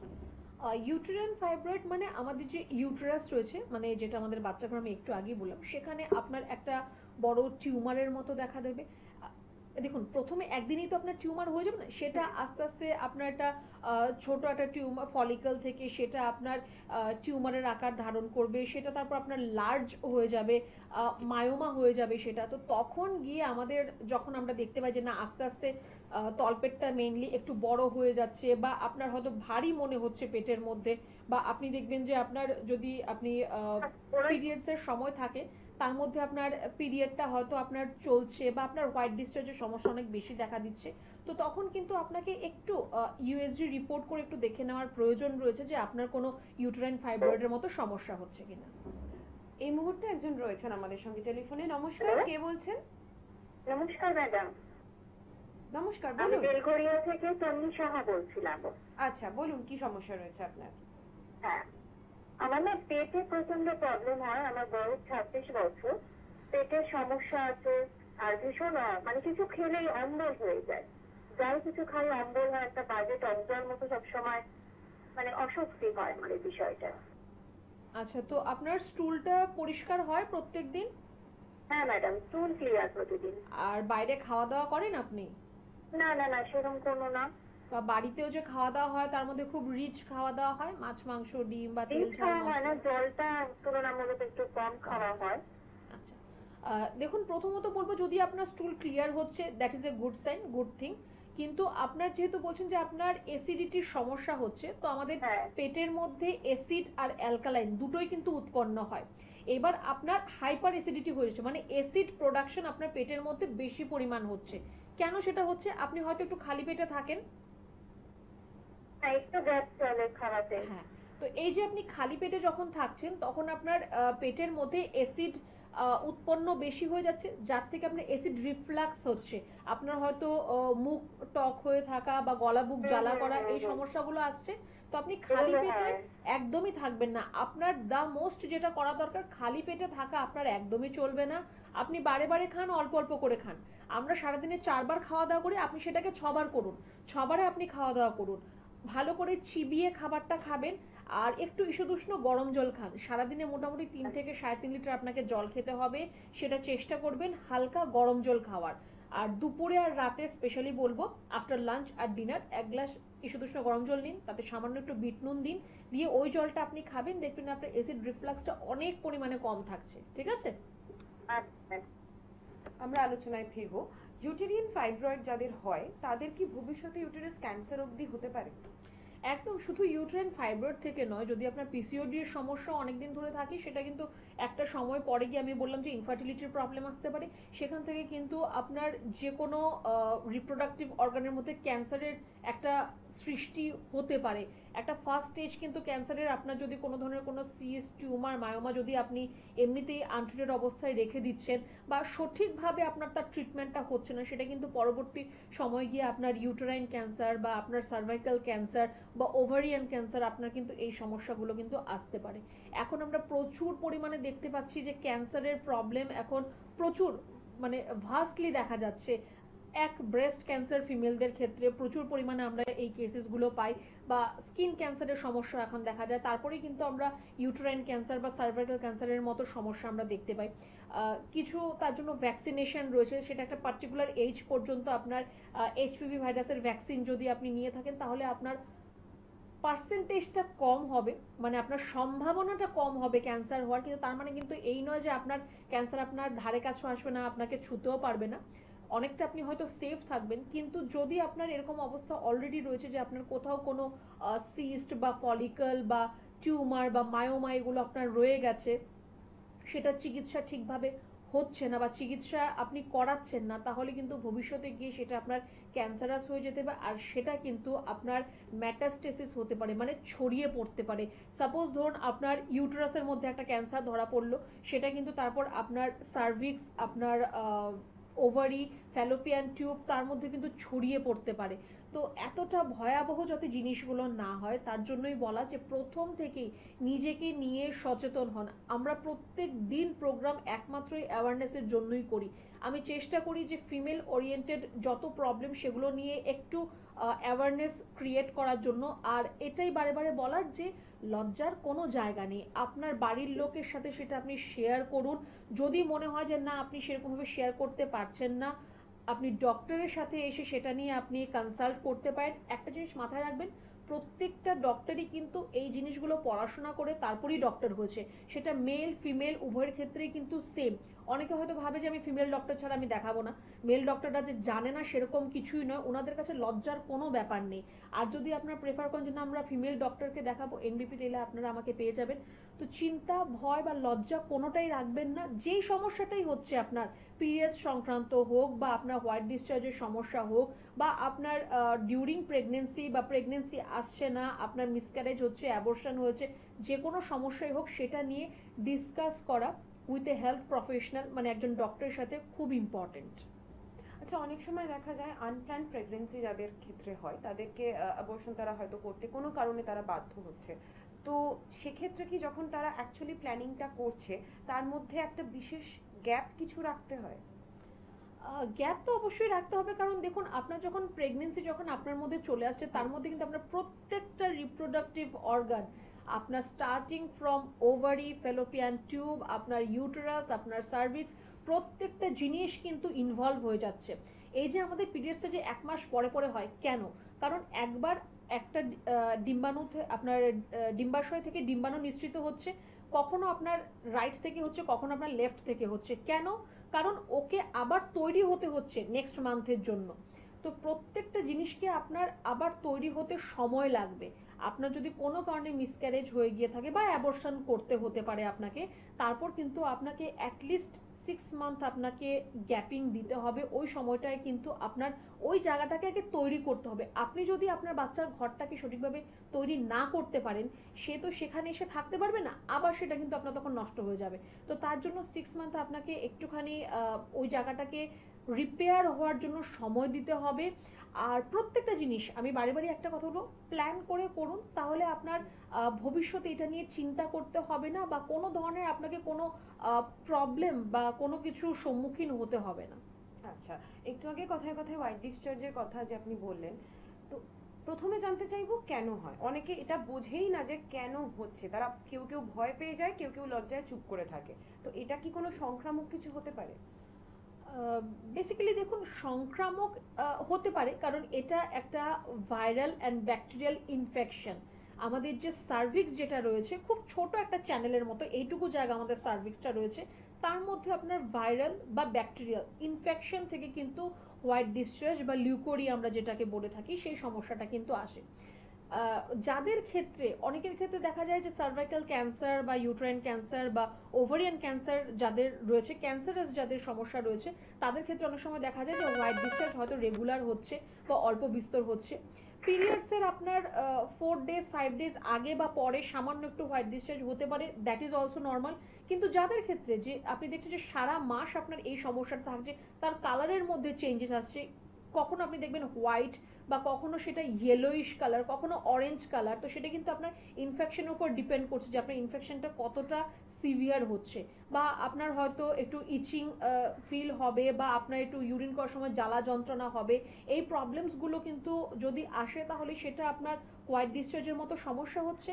ইউটেরিয়ান ফাইব্রয়েড মানে আমাদের যে ইউটেরাস রয়েছে, মানে যেটা আমাদের বাচ্চাকে আমি একটু আগেই বললাম, সেখানে আপনার একটা বড় টিউমারের মতো দেখা দেবে। দেখুন, প্রথমে একদিনই তো আপনার টিউমার হয়ে যাবে না, সেটা আস্তে আস্তে আপনার একটা ছোট একটা টিউমার ফলিকল থেকে সেটা আপনার টিউমারের আকার ধারণ করবে, সেটা তারপর আপনার লার্জ হয়ে যাবে, মায়োমা হয়ে যাবে সেটা। তো তখন গিয়ে আমাদের যখন আমরা দেখতে পাই যে না আস্তে আস্তে তলপেটটা মেইনলি একটু বড় হয়ে যাচ্ছে, বা আপনার হয়তো ভারী মনে হচ্ছে পেটের মধ্যে, বা আপনি দেখবেন যে আপনার যদি আপনি পিরিয়ডস এর সময় থাকে তার মধ্যে আপনার পিরিয়ডটা হয়তো আপনার চলছে, বা আপনার হোয়াইট ডিসচার্জের সমস্যা অনেক বেশি দেখা দিচ্ছে, তো তখন কিন্তু আপনাকে একটু ইউএসজি রিপোর্ট করে একটু দেখে নেওয়ার প্রয়োজন রয়েছে যে আপনার কোনো ইউটেরাইন ফাইব্রয়েডের মতো সমস্যা হচ্ছে কিনা। এই মুহূর্তে একজন রয়েছেন আমাদের সঙ্গে টেলিফোনে। নমস্কার, কে বলছেন? নমস্কার ম্যাডাম। নমস্কার, আমি বলুন। বেলঘরিয়া থেকে তন্নি সাহা বলছিলাম। আচ্ছা, বলুন কি সমস্যা রয়েছে আপনার? হ্যাঁ, আমার না পেটে প্রচন্ড প্রবলেম হয়, আমার বয়স 26 বছর, পেটের সমস্যা আছে, আর ভীষণ মানে কিছু খেলেই অম্বল হয়ে যায়, যাই কিছু খাই অম্বল হয়, একটা বাজে টকজার মতো সবসময়, মানে অস্বস্তি হয় আমার এই বিষয়টা। আচ্ছা, তো আপনার স্টুলটা পরিষ্কার হয় প্রত্যেকদিন? হ্যাঁ ম্যাডাম, স্টুল ক্লিয়ার প্রতিদিন। আর বাইরে খাওয়া দাওয়া করেন আপনি? না না না, সেরকম কোনো না। বা বাড়িতেও যে খাওয়া দাওয়া হয় তার মধ্যে খুব রিচ খাওয়া দাওয়া হয়, মাছ মাংস ডিম বা তেল ঝাল খাওয়া হয় না, জলটা তুলনামূলক একটু কম খাওয়া হয়। আচ্ছা, দেখুন প্রথমত বলবো যদি আপনার স্টুল ক্লিয়ার হচ্ছে that is a good sign, good thing, কিন্তু আপনার যেহেতু বলছেন যে আপনার অ্যাসিডিটির সমস্যা হচ্ছে, তো আমাদের পেটের মধ্যে অ্যাসিড আর অ্যালকালাইন দুটোই কিন্তু উৎপন্ন হয়। এবার আপনার হাইপার অ্যাসিডিটি হয়েছে, মানে অ্যাসিড প্রোডাকশন আপনার পেটের মধ্যে বেশি পরিমাণ হচ্ছে। কেন সেটা হচ্ছে, আপনি হয়তো একটু খালি পেটে থাকেন, হ্যাঁ, তো এই যে আপনি খালি পেটে যখন থাকছেন তখন আপনার পেটের মধ্যে অ্যাসিড উৎপন্ন বেশি হয়ে যাচ্ছে, যার থেকে আপনার অ্যাসিড রিফ্লাক্স হচ্ছে, আপনার হয়তো মুখ টক হয়ে থাকা বা গলা বুক জ্বালা করা এই সমস্যাগুলো আসছে। তো আপনি খালি পেটে একদমই থাকবেন না, আপনার দা মোস্ট যেটা করা দরকার, খালি পেটে থাকা আপনার একদমই চলবে না। আপনি বারে বারে খান, অল্প অল্প করে খান। আমরা সারাদিনে 4 বার খাওয়া দাওয়া করি, আপনি সেটাকে 6 বার করুন, 6 বারে আপনি খাওয়া দাওয়া করুন, ভালো করে চিবিয়ে খাবারটা খাবেন। আর একটু ঈষদুষ্ণ গরম জল খান, সারাদিনে মোটামুটি 3 থেকে 3.5 লিটার আপনাকে জল খেতে হবে, সেটা চেষ্টা করবেন হালকা গরম জল খাওয়ার। আর দুপুরে আর রাতে স্পেশালি বলবো আফটার লাঞ্চ আর ডিনার 1 গ্লাস ঈষদুষ্ণ গরম জল নিন, তাতে সামান্য একটু বিট নুন দিন, দিয়ে ওই জলটা আপনি খাবেন, দেখবেন আপনার অ্যাসিড রিফ্লাক্সটা অনেক পরিমাণে কম থাকছে। ঠিক আছে, আমরা আলোচনায় ফিরবো। ইউটেরিয়ান ফাইব্রয়েড যাদের হয় তাদের কি ভবিষ্যতে ইউটেরাস ক্যান্সার অবধি হতে পারে? একদম, শুধু ইউটেরাইন ফাইব্রয়েড থেকে নয়, যদি আপনার পিসিওডি এর সমস্যা অনেকদিন ধরে থাকে, সেটা কিন্তু একটা সময় পরে গিয়ে আমি বললাম যে ইনফার্টিলিটির প্রবলেম আসতে পারে, সেখান থেকে কিন্তু আপনার যে কোনো রিপ্রোডাক্টিভ অর্গানের মধ্যে ক্যান্সারের একটা সৃষ্টি হতে পারে। একটা ফার্স্ট স্টেজ কিন্তু ক্যান্সারের, আপনার যদি কোনো ধরনের কোনো সিস্ট, টিউমার, মায়োমা যদি আপনি এমনিতেই আনট্রিটেড অবস্থায় রেখে দিচ্ছেন বা সঠিকভাবে আপনার তার ট্রিটমেন্টটা হচ্ছে না, সেটা কিন্তু পরবর্তী সময় গিয়ে আপনার ইউটেরাইন ক্যান্সার বা আপনার সার্ভাইকাল ক্যান্সার বা ওভারিয়ান ক্যান্সার, আপনার কিন্তু এই সমস্যাগুলো কিন্তু আসতে পারে। এখন আমরা প্রচুর পরিমাণে দেখতে পাচ্ছি যে ক্যান্সারের প্রবলেম এখন প্রচুর মানে ভাস্টলি দেখা যাচ্ছে। এক ব্রেস্ট ক্যান্সার ফিমেলদের ক্ষেত্রে প্রচুর পরিমাণে আমরা এই কেসেসগুলো পাই, বা স্কিন ক্যান্সারের সমস্যা এখন দেখা যায়, তারপরেই কিন্তু আমরা ইউটেরাইন ক্যান্সার বা সার্ভাইকাল ক্যান্সারের মতো সমস্যা আমরা দেখতে পাই। কিছু তার জন্য ভ্যাকসিনেশন রয়েছে, সেটা একটা পার্টিকুলার এজ পর্যন্ত আপনার এইচপিভি ভাইরাসের ভ্যাকসিন যদি আপনি নিয়ে থাকেন, তাহলে আপনার পার্সেন্টেজটা কম হবে, মানে আপনার সম্ভাবনাটা কম হবে ক্যান্সার হওয়ার। কিন্তু তার মানে কিন্তু এই নয় যে আপনার ক্যান্সার আপনার ধারে কাছেও আসবে না, আপনাকে ছুতেও পারবে না, অনেকটা আপনি হয়তো সেফ থাকবেন। কিন্তু যদি আপনার এরকম অবস্থা অলরেডি রয়েছে যে আপনার কোথাও কোনো সিস্ট বা ফলিকল বা টিউমার বা মায়োমা এগুলো আপনার রয়ে গেছে, সেটা চিকিৎসা ঠিকভাবে হচ্ছে না বা চিকিৎসা আপনি করাচ্ছেন না, তাহলে কিন্তু ভবিষ্যতে গিয়ে সেটা আপনার ক্যান্সারাস হয়ে যেতে পারে, আর সেটা কিন্তু আপনার ম্যাটাস্টেসিস হতে পারে, মানে ছড়িয়ে পড়তে পারে। সাপোজ ধরুন আপনার ইউটেরাসের মধ্যে একটা ক্যান্সার ধরা পড়লো, সেটা কিন্তু তারপর আপনার সার্ভিক্স, আপনার ওভারি, ফ্যালোপিয়ান টিউব, তার মধ্যে কিন্তু ছড়িয়ে পড়তে পারে। তো এতটা ভয়াবহ যাতে জিনিসগুলো না হয়, তার জন্যই বলা যে প্রথম থেকেই নিজেকে নিয়ে সচেতন হন। আমরা প্রত্যেক দিন প্রোগ্রাম একমাত্রই অ্যাওয়ারনেসের জন্যই করি। আমি চেষ্টা করি যে ফিমেল ওরিয়েন্টেড যত প্রবলেম সেগুলো নিয়ে একটু অ্যাওয়ারনেস ক্রিয়েট করার জন্য। আর এটাই বারে বারে বলার যে লজ্জার কোনো জায়গা নেই, আপনার বাড়ির লোকের সাথে সেটা আপনি শেয়ার করুন। যদি মনে হয় যে না আপনি সেরকমভাবে শেয়ার করতে পারছেন না, আপনি ডক্টরের সাথে এসে সেটা নিয়ে আপনি কনসাল্ট করতে পারেন। একটা জিনিস মাথায় রাখবেন, প্রত্যেকটা ডক্টরই কিন্তু এই জিনিসগুলো পড়াশোনা করে তারপরেই ডক্টর হয়েছে, সেটা মেল ফিমেল উভয়ের ক্ষেত্রেই কিন্তু সেম। অনেকে হয়তো ভাবে যে আমি ফিমেল ডক্টর ছাড়া আমি দেখাবো না, মেল ডক্টররা যে জানে না সেরকম কিছুই নয়, ওনাদের কাছে লজ্জার কোনো ব্যাপার নেই। আর যদি আপনারা প্রেফার করেন যে না আমরা ফিমেল ডক্টরকে দেখাবো, এনবিপিতে এলে আপনারা আমাকে পেয়ে যাবেন। তো চিন্তা, ভয় বা লজ্জা কোনোটাই রাখবেন না। যেই সমস্যাটাই হচ্ছে, আপনার পিরিয়ডস সংক্রান্ত হোক বা আপনার হোয়াইট ডিসচার্জের সমস্যা হোক বা আপনার ডিউরিং প্রেগনেন্সি বা প্রেগনেন্সি আসছে না, আপনার মিসক্যারেজ হচ্ছে, অ্যাবর্শন হয়েছে, যে কোনো সমস্যাই হোক, সেটা নিয়ে ডিসকাস করা উইথ এ হেলথ প্রফেশনাল, মানে একজন ডক্টরের সাথে, খুব ইম্পর্টেন্ট। আচ্ছা, অনেক সময় দেখা যায় আনপ্ল্যান্ড প্রেগনেন্সি যাদের ক্ষেত্রে হয়, তাদেরকে অ্যাবর্শন তারা হয়তো করতে কোনো কারণে তারা বাধ্য হচ্ছে। তো সেক্ষেত্রে কি যখন তারা অ্যাকচুয়ালি প্ল্যানিংটা করছে, তার মধ্যে একটা বিশেষ গ্যাপ কিছু রাখতে হয়? গ্যাপ তো অবশ্যই রাখতে হবে, কারণ দেখুন আপনার যখন প্রেগনেন্সি যখন আপনার মধ্যে চলে আসছে, তার মধ্যে কিন্তু আপনার প্রত্যেকটা রিপ্রোডাক্টিভ অর্গান, আপনার starting from ovary, Fallopian tube, আপনার ইউটেরাস, আপনার সার্ভিক্স, প্রত্যেকটা জিনিস কিন্তু ইনভলভ হয়ে যাচ্ছে। এই যে আমাদের পিরিয়ডসটা যে 1 মাস পরে পরে হয়, কেন? কারণ একবার একটা ডিম্বাণু, আপনার ডিম্বাশয় থেকে ডিম্বাণু নিঃসৃত হচ্ছে, কখনো আপনার রাইট থেকে হচ্ছে, কখনো আপনার লেফট থেকে হচ্ছে। কেন? কারণ ওকে আবার তৈরি হতে হচ্ছে নেক্সট মান্থের জন্য। তো প্রত্যেকটা জিনিসকে আপনার আবার তৈরি হতে সময় লাগবে। আপনার যদি কোনো কারণে মিসক্যারেজ হয়ে গিয়ে থাকে বা অ্যাবর্শন করতে হতে পারে আপনাকে, তারপর কিন্তু আপনাকে অ্যাটলিস্ট 6 মান্থ আপনাকে গ্যাপিং দিতে হবে। ওই সময়টায় কিন্তু আপনার ওই জায়গাটাকে আগে তৈরি করতে হবে। আপনি যদি আপনার বাচ্চার ঘরটাকে সঠিকভাবে তৈরি না করতে পারেন, সে তো সেখানে এসে থাকতে পারবে না, আবার সেটা কিন্তু আপনার তখন নষ্ট হয়ে যাবে। তো তার জন্য 6 মান্থ আপনাকে একটুখানি ওই জায়গাটাকে রিপেয়ার হওয়ার জন্য সময় দিতে হবে। আর প্রত্যেকটা জিনিস, আমি বারে বারে একটা কথা বলবো, প্ল্যান করে করুন, তাহলে আপনার ভবিষ্যতে এটা নিয়ে চিন্তা করতে হবে না, বা কোনো ধরনের আপনাকে কোনো প্রবলেম বা কোনো কিছুর সম্মুখীন হতে হবে না। আচ্ছা, একটু আগে কথায় কথায় হোয়াইট ডিসচার্জের কথা যে আপনি বললেন, তো প্রথমে জানতে চাইবো কেন হয়। অনেকে এটা বোঝেই না যে কেন হচ্ছে, তারা কেউ কেউ ভয় পেয়ে যায়, কেউ কেউ লজ্জায় চুপ করে থাকে। তো এটা কি কোনো সংক্রামক কিছু হতে পারে? বেসিক্যালি দেখুন, সংক্রামক হতে পারে, কারণ এটা একটা ভাইরাল অ্যান্ড ব্যাকটেরিয়াল ইনফেকশন। আমাদের যে সার্ভিক্স যেটা রয়েছে, খুব ছোট একটা চ্যানেলের মতো এইটুকু জায়গা আমাদের সার্ভিক্সটা রয়েছে, তার মধ্যে আপনার ভাইরাল বা ব্যাকটেরিয়াল ইনফেকশন থেকে কিন্তু হোয়াইট ডিসচার্জ বা লিউকোরিয়া আমরা যেটাকে বলে থাকি, সেই সমস্যাটা কিন্তু আসে। যাদের ক্ষেত্রে, অনেকের ক্ষেত্রে দেখা যায় যে সার্ভাইকাল ক্যান্সার বা ইউট্রাইন ক্যান্সার বা ওভারিয়ান ক্যান্সার যাদের রয়েছে, ক্যান্সারাস যাদের সমস্যা রয়েছে, তাদের ক্ষেত্রে অনেক সময় দেখা যায় যে হোয়াইট ডিসচার্জ হয়তো রেগুলার হচ্ছে বা অল্প বিস্তর হচ্ছে। পিরিয়ডসের আপনার 4 days 5 days আগে বা পরে সামান্য একটু হোয়াইট ডিসচার্জ হতে পারে, দ্যাট ইজ অলসো নর্মাল। কিন্তু যাদের ক্ষেত্রে যে আপনি দেখছেন যে সারা মাস আপনার এই সমস্যাটা থাকছে, তার কালারের মধ্যে চেঞ্জেস আসছে, কখনো আপনি দেখবেন হোয়াইট বা কখনো সেটা ইয়েলোইশ কালার, কখনো অরেঞ্জ কালার, তো সেটা কিন্তু আপনার ইনফেকশনের উপর ডিপেন্ড করছে যে আপনার ইনফেকশনটা কতটা সিভিয়ার হচ্ছে। বা আপনার হয়তো একটু ইচিং ফিল হবে, বা আপনার একটু ইউরিন করার সময় জ্বালা যন্ত্রণা হবে। এই প্রবলেমসগুলো কিন্তু যদি আসে, তাহলে সেটা আপনার হোয়াইট ডিসচার্জের মতো সমস্যা হচ্ছে।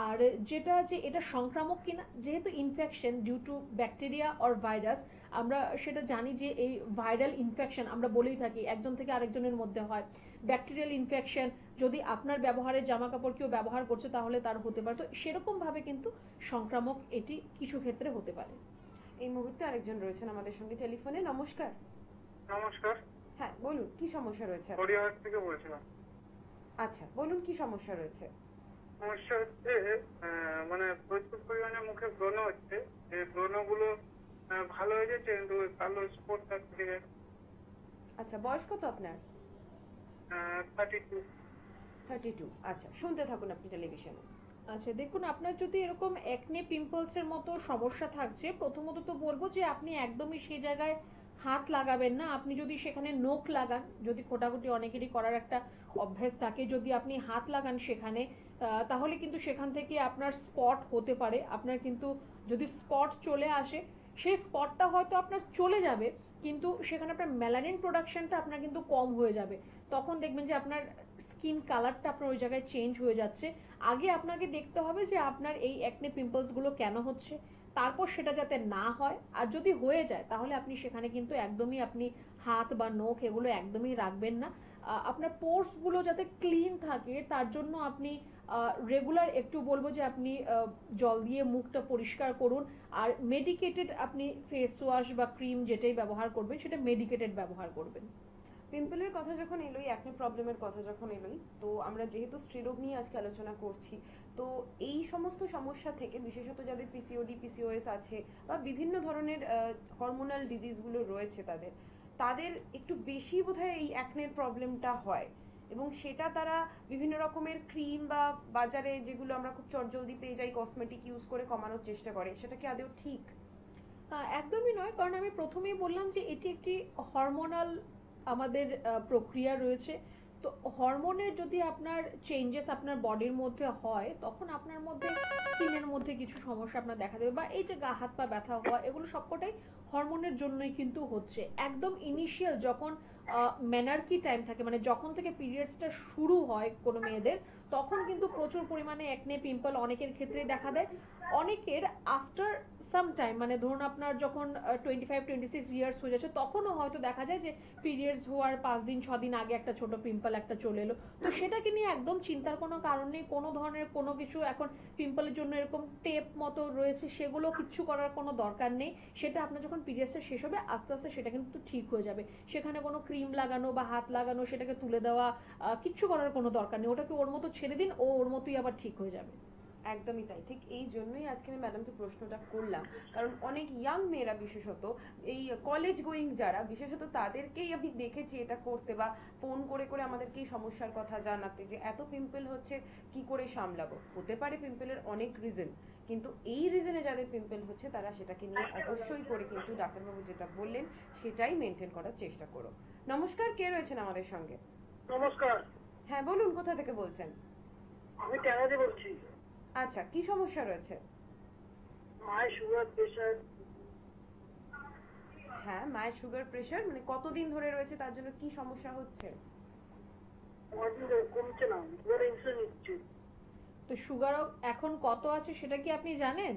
আর যেটা যে এটা সংক্রামক কিনা, যেহেতু infection due to bacteria or virus, আমরা সেটা জানি যে এই ভাইরাল ইনফেকশন আমরা বলেই থাকি একজন থেকে আরেকজনের মধ্যে হয়। ব্যাকটেরিয়াল ইনফেকশন যদি আপনার ব্যবহারের জামা কাপড় কেউ ব্যবহার করছে, তাহলে তার হতে পারে। তো সেরকম ভাবে কিন্তু সংক্রামক এটি কিছু ক্ষেত্রে হতে পারে। এই মুহূর্তে আরেকজন রয়েছেন আমাদের সঙ্গে টেলিফোনে। নমস্কার। নমস্কার। হ্যাঁ বলুন, কি সমস্যা রয়েছে? হরিয়ার থেকে বলছিলাম। আচ্ছা বলুন, কি সমস্যা রয়েছে? সমস্যা হচ্ছে মানে প্রচুর পরিমাণে মুখে ব্রণ হচ্ছে, এই ব্রণগুলো ভালো হয়ে যাচ্ছে কিন্তু কালো স্পটটা থেকে যাচ্ছে। আচ্ছা, বয়স কত আপনার? 32। আচ্ছা, শুনতে থাকুন আপনি টেলিভিশনে। আচ্ছা দেখুন, আপনার যদি এরকম একনে পিম্পলসের মতো সমস্যা থাকছে, প্রথমত তো বলবো যে আপনি একদমই সেই জায়গায় হাত লাগাবেন না। আপনি যদি সেখানে নখ লাগান, যদি খোটাখুটি অনেকেরই করার একটা অভ্যাস থাকে, যদি আপনি হাত লাগান সেখানে, তাহলে কিন্তু সেখান থেকে আপনার স্পট হতে পারে। আপনার কিন্তু যদি স্পট চলে আসে, সেই স্পটটা হয়তো আপনার চলে যাবে, কিন্তু সেখানে আপনার মেলানিন প্রোডাকশনটা আপনার কিন্তু কম হয়ে যাবে। তখন দেখবেন যে আপনার স্কিন কালারটা আপনার ওই জায়গায় চেঞ্জ হয়ে যাচ্ছে। আগে আপনাকে দেখতে হবে যে আপনার এই একনে পিম্পলসগুলো কেন হচ্ছে, তারপর সেটা যাতে না হয়। আর যদি হয়ে যায়, তাহলে আপনি সেখানে কিন্তু একদমই আপনি হাত বা নখ এগুলো একদমই রাখবেন না। আপনার পোর্সগুলো যাতে ক্লিন থাকে, তার জন্য আপনি রেগুলার একটু বলবো যে আপনি জল দিয়ে মুখটা পরিষ্কার করুন। আর মেডিকেটেড আপনি ফেস ওয়াশ বা ক্রিম যেটাই ব্যবহার করবেন, সেটা মেডিকেটেড ব্যবহার করবেন। পিম্পলের কথা যখন এলোই, একনি প্রবলেমের কথা যখন এলোই, তো আমরা যেহেতু স্ত্রীরোগ নিয়ে আজকে আলোচনা করছি, তো এই সমস্ত সমস্যা থেকে বিশেষত যাদের পিসিওডি পিসিওএস আছে বা বিভিন্ন ধরনের হরমোনাল ডিজিজগুলো রয়েছে, তাদের একটু বেশি বোধহয় এই একনের প্রবলেমটা হয়, এবং সেটা তারা বিভিন্ন রকমের ক্রিম বা বাজারে যেগুলো আমরা খুব চটজলদি পেয়ে যাই কসমেটিক ইউজ করে কমানোর চেষ্টা করে। সেটা কি আদৌ ঠিক? একদমই নয়, কারণ আমি প্রথমেই বললাম যে এটি একটি হরমোনাল আমাদের প্রক্রিয়া রয়েছে। তো হরমোনের যদি আপনার চেঞ্জেস আপনার বডির মধ্যে হয়, তখন আপনার মধ্যে স্কিনের মধ্যে কিছু সমস্যা আপনার দেখা দেবে, বা এই যে গা হাত পা ব্যথা হওয়া, এগুলো সবকটাই হরমোনের জন্যই কিন্তু হচ্ছে। একদম ইনিশিয়াল যখন মেনার্কি টাইম থাকে, মানে যখন থেকে পিরিয়ডসটা শুরু হয় কোনো মেয়েদের, তখন কিন্তু প্রচুর পরিমাণে একনে পিম্পল অনেকের ক্ষেত্রেই দেখা দেয়। অনেকের আফটার সাম টাইম, মানে ধরুন আপনার যখন 25-26 ইয়ার্স হয়ে যাচ্ছে, তখনও হয়তো দেখা যায় যে পিরিয়ডস হওয়ার 5 দিন 6 দিন আগে একটা ছোট পিম্পল একটা চলে এলো। তো সেটাকে নিয়ে একদম চিন্তার কোনো কারণ নেই। কোনো ধরনের কোনো কিছু এখন পিম্পলের জন্য এরকম টেপ মতো রয়েছে, সেগুলো কিচ্ছু করার কোনো দরকার নেই। সেটা আপনার যখন পিরিয়ডসের শেষ হবে, আস্তে আস্তে সেটা কিন্তু ঠিক হয়ে যাবে। সেখানে কোনো ক্রিম লাগানো বা হাত লাগানো, সেটাকে তুলে দেওয়া, কিচ্ছু করার কোনো দরকার নেই। ওটাকে ওর মতো ছেড়ে দিন, ও ওর মতোই আবার ঠিক হয়ে যাবে। একদমই তাই। ঠিক এই জন্যই আজকে আমি ম্যাডামকে প্রশ্নটা করলাম, কারণ অনেক ইয়াং মেয়েরা, বিশেষত এই কলেজ গোয়িং যারা, বিশেষত তাদেরকেই আমি দেখেছি এটা করতে, বা ফোন করে করে আমাদেরকে এই সমস্যার কথা জানাতে যে এত পিম্পল হচ্ছে, কি করে সামলাবো। হতে পারে পিম্পলের অনেক রিজন, কিন্তু এই রিজনে যাদের পিম্পল হচ্ছে, তারা সেটাকে নিয়ে অবশ্যই করে কিন্তু ডাক্তারবাবু যেটা বললেন সেটাই মেনটেন করার চেষ্টা করো। নমস্কার, কে রয়েছেন আমাদের সঙ্গে? নমস্কার। হ্যাঁ বলুন, কোথা থেকে বলছেন? আমি টেরাতে বলছি। আচ্ছা, কি সমস্যা রয়েছে? মায়ের সুগার প্রেসার। হ্যাঁ, মায়ের সুগার প্রেসার, মানে কতদিন ধরে রয়েছে, তার জন্য কি সমস্যা হচ্ছে? কমছে না, এবার ইনসুলিন নিচ্ছি। তো সুগার এখন কত আছে সেটা কি আপনি জানেন?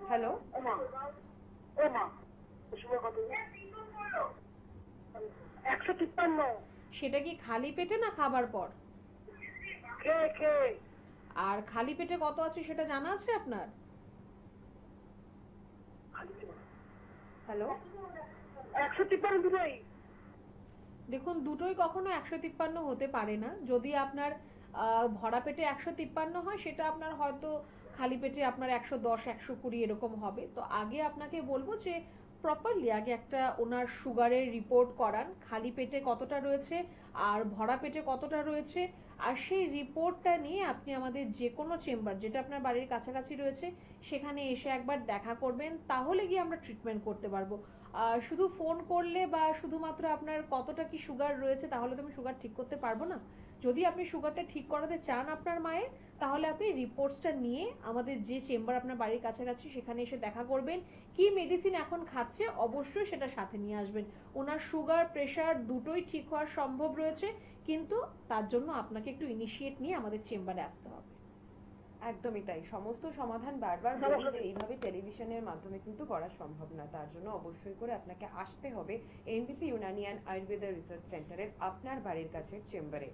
হ্যালো, ওমা সুগার কত? 153। সেটা কি খালি পেটে না খাবার পর? খেয়ে। আর খালি পেটে কত আছে সেটা জানা আছে আপনার? হ্যালো, 153। দেখুন দুটোই কখনো 153 হতে পারে না। যদি আপনার ভরা পেটে 153 হয় সেটা আপনার হয়তো খালি পেটে আপনার 110 120 এরকম হবে। তো আগে আপনাকে বলবো যে প্রপারলি আগে একটা ওনার সুগারের রিপোর্ট করান, খালি পেটে কতটা রয়েছে আর ভরা পেটে কতটা রয়েছে, আর সেই রিপোর্টটা নিয়ে আপনি আমাদের যে কোনো চেম্বার যেটা আপনার বাড়ির কাছাকাছি রয়েছে সেখানে এসে একবার দেখা করবেন, তাহলে গিয়ে আমরা ট্রিটমেন্ট করতে পারবো। শুধু ফোন করলে বা শুধুমাত্র আপনার কতটা কি সুগার রয়েছে তাহলে তো আমি সুগার ঠিক করতে পারবো না। যদি আপনি সুগারটা ঠিক করাতে চান আপনার মায়ের, তাহলে আপনি রিপোর্টসটা নিয়ে আমাদের যে চেম্বার আপনার বাড়ির কাছাকাছি সেখানে এসে দেখা করবেন। কি মেডিসিন এখন খাচ্ছে অবশ্যই সেটা সাথে নিয়ে আসবেন। ওনার সুগার প্রেশার দুটোই ঠিক হওয়ার সম্ভব রয়েছে, কিন্তু তার জন্য আপনাকে একটু ইনিশিয়েট নিয়ে আমাদের চেম্বারে আসতে হবে। একদমই তাই। সমস্ত সমাধান বারবার বলি যে এইভাবে টেলিভিশনের মাধ্যমে কিন্তু করা সম্ভব না। তার জন্য অবশ্যই করে আপনাকে আসতে হবে এনবিপি ইউনানি অ্যান্ড আয়ুর্বেদা রিসার্চ সেন্টারের আপনার বাড়ির কাছের চেম্বারে।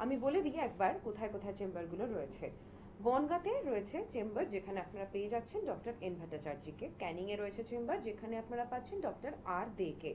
আমি বলে দিই একবার কোথায় কোথায় চেম্বারগুলো রয়েছে। বনগাঁতে রয়েছে চেম্বার যেখানে আপনারা পেয়ে যাচ্ছেন ডক্টর এন ভট্টাচার্যকে। ক্যানিং এ রয়েছে চেম্বার যেখানে আপনারা পাচ্ছেন ডক্টর আর দেকে।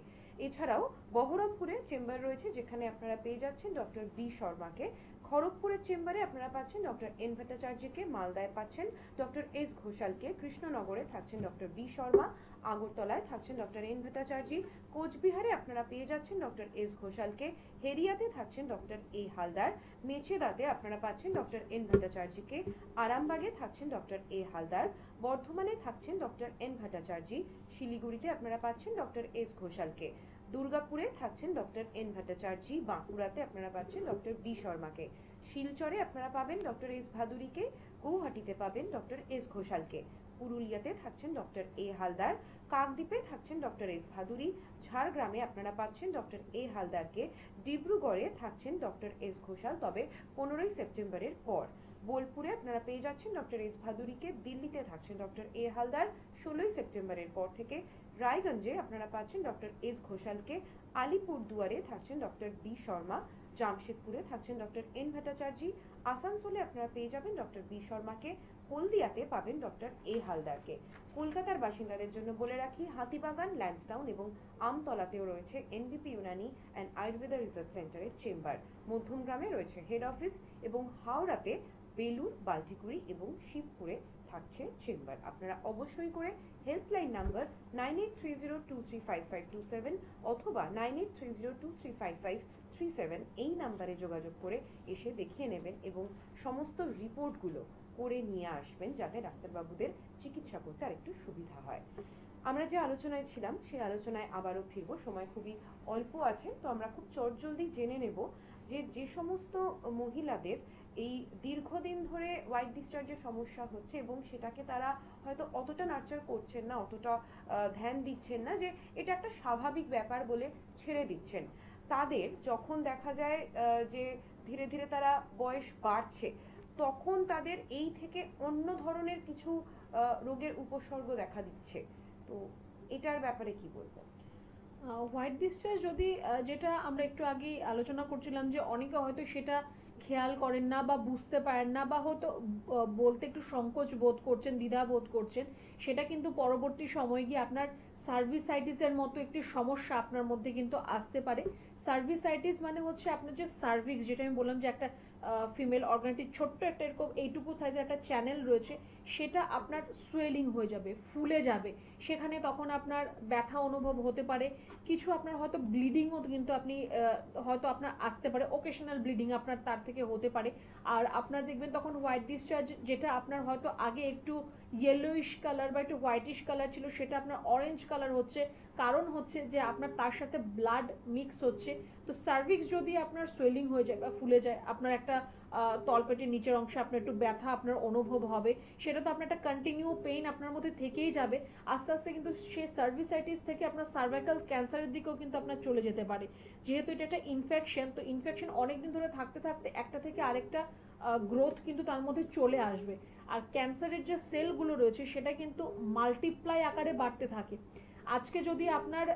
এছাড়াও বহরমপুরে চেম্বার রয়েছে যেখানে আপনারা পেয়ে যাচ্ছেন ডক্টর বি শর্মাকে। খড়গপুরের চেম্বারে আপনারা পাচ্ছেন ডক্টর এন ভট্টাচার্যকে। মালদায় পাচ্ছেন ডক্টর এস ঘোষালকে। কৃষ্ণনগরে থাকছেন ডক্টর বি শর্মা। আগরতলায় থাকছেন ডক্টর এন ভট্টাচার্য। কোচবিহারে আপনারা পেয়ে যাচ্ছেন ডক্টর এস ঘোষালকে। হেরিয়াতে থাকছেন ডক্টর এ হালদার। মেচেদাতে আপনারা পাচ্ছেন ডক্টর এন ভট্টাচার্যকে। আরামবাগে থাকছেন ডক্টর এ হালদার। বর্ধমানে থাকছেন ডক্টর এন ভট্টাচার্য। শিলিগুড়িতে আপনারা পাচ্ছেন ডক্টর এস ঘোষালকে। দুর্গাপুরে থাকছেন ডক্টর এন ভট্টাচার্য। বাঁকুড়াতে আপনারা পাচ্ছেন ডক্টর বি শর্মাকে। শিলচরে আপনারা পাবেন ডক্টর এস ভাদুরীকে। গৌহাটিতে পাবেন ডক্টর এস ঘোষালকে। পুরুলিয়াতে থাকছেন ডক্টর এ হালদার। কাকদ্বীপে থাকছেন ডক্টর এস ভাদুরী। ঝাড়গ্রামে আপনারা পাচ্ছেন ডক্টর এ হালদারকে। ডিব্রুগড়ে থাকছেন ডক্টর এস ঘোষাল, তবে 15ই সেপ্টেম্বরের পর। বোলপুরে আপনারা পেয়ে যাচ্ছেন ডক্টর এস ভাদুরীকে। দিল্লিতে থাকছেন ডক্টর এ হালদার 16ই সেপ্টেম্বরের পর থেকে। রায়গঞ্জে আপনারা পাচ্ছেন ডক্টর এস ঘোষালকে। আলিপুরদুয়ারে থাকছেন ডক্টর বি শর্মা। জামশেদপুরে থাকছেন ডক্টর এন ভট্টাচার্য। আসানসোলে আপনারা পেয়ে যাবেন ডক্টর বি শর্মাকে। হলদিয়াতে পাবেন ডক্টর এ হালদারকে। কলকাতার বাসিন্দাদের জন্য বলে রাখি হাতিবাগান, ল্যান্সডাউন এবং আমতলাতেও রয়েছে এনবিপি ইউনানি অ্যান্ড আয়ুর্বেদা রিসার্চ সেন্টারের চেম্বার। মধ্যমগ্রামে রয়েছে হেড অফিস এবং হাওড়াতে বেলুর, বাল্টিকুড়ি এবং শিবপুরে থাকছে চেম্বার। আপনারা অবশ্যই করে হেল্পলাইন নাম্বার 9830235527 অথবা 9830235537 এই নাম্বারে যোগাযোগ করে এসে দেখিয়ে নেবেন এবং সমস্ত রিপোর্টগুলো করে নিয়ে আসবেন, যাতে ডাক্তারবাবুদের চিকিৎসা করতে আরেকটু সুবিধা হয়। আমরা যে আলোচনায় ছিলাম সেই আলোচনায় আবারও ফিরবো। সময় খুবই অল্প আছে, তো আমরা খুব চটজলদি জেনে নেব যে সমস্ত মহিলাদের এই দীর্ঘদিন ধরে হোয়াইট ডিসচার্জের সমস্যা হচ্ছে এবং সেটাকে তারা হয়তো অতটা নার্চার করছেন না, অতটা ধ্যান দিচ্ছেন না, যে এটা একটা স্বাভাবিক ব্যাপার বলে ছেড়ে দিচ্ছেন। তাদের যখন দেখা যায় যে ধীরে ধীরে তারা বয়স বাড়ছে, তখন তাদের এই থেকে অন্য ধরনের কিছু রোগের উপসর্গ দেখা দিচ্ছে। তো এটার ব্যাপারে কি বলবো? হোয়াইট ডিসচার্জ যদি যেটা আমরা একটু আগে আলোচনা করছিলাম যে অনেকে হয়তো সেটা খেয়াল করেন না বা বুঝতে পারেন না বা হয়তো বলতে একটু সংকোচ বোধ করছেন, দ্বিধা বোধ করছেন, সেটা কিন্তু পরবর্তী সময়ে গিয়ে আপনার সার্ভিসাইটিসের মতো একটি সমস্যা আপনার মধ্যে কিন্তু আসতে পারে। সার্ভিসাইটিস মানে হচ্ছে আপনার যে সার্ভিক্স, যেটা আমি বললাম যে একটা ফিমেল অর্গানটির ছোট্ট একটা এরকম এইটুকু সাইজের একটা চ্যানেল রয়েছে, সেটা আপনার সোয়েলিং হয়ে যাবে, ফুলে যাবে। সেখানে তখন আপনার ব্যথা অনুভব হতে পারে, কিছু আপনার হয়তো ব্লিডিংও কিন্তু আপনি হয়তো আপনার আসতে পারে, ওকেশনাল ব্লিডিং আপনার তার থেকে হতে পারে। আর আপনার দেখবেন তখন হোয়াইট ডিসচার্জ যেটা আপনার হয়তো আগে একটু ইয়েলোইশ কালার বা একটু হোয়াইটিশ কালার ছিল, সেটা আপনার অরেঞ্জ কালার হচ্ছে। কারণ হচ্ছে যে আপনার তার সাথে ব্লাড মিক্স হচ্ছে। তো সার্ভিক্স যদি আপনার সোয়েলিং হয়ে যায় বা ফুলে যায়, আপনার একটা তলপেটের নিচের অংশে আপনার একটু ব্যথা আপনার অনুভব হবে, সেটা তো আপনার একটা কন্টিনিউ পেইন আপনার মধ্যে থেকেই যাবে। আস্তে আস্তে কিন্তু সে সার্ভিসাইটিস থেকে আপনার সার্ভাইকাল ক্যান্সারের দিকেও কিন্তু আপনার চলে যেতে পারে। যেহেতু এটা একটা ইনফেকশন, তো ইনফেকশন অনেকদিন ধরে থাকতে থাকতে একটা থেকে আরেকটা গ্রোথ কিন্তু তার মধ্যে চলে আসবে। আর ক্যান্সারের যে সেলগুলো রয়েছে সেটা কিন্তু মাল্টিপ্লাই আকারে বাড়তে থাকে। আজকে যদি আপনার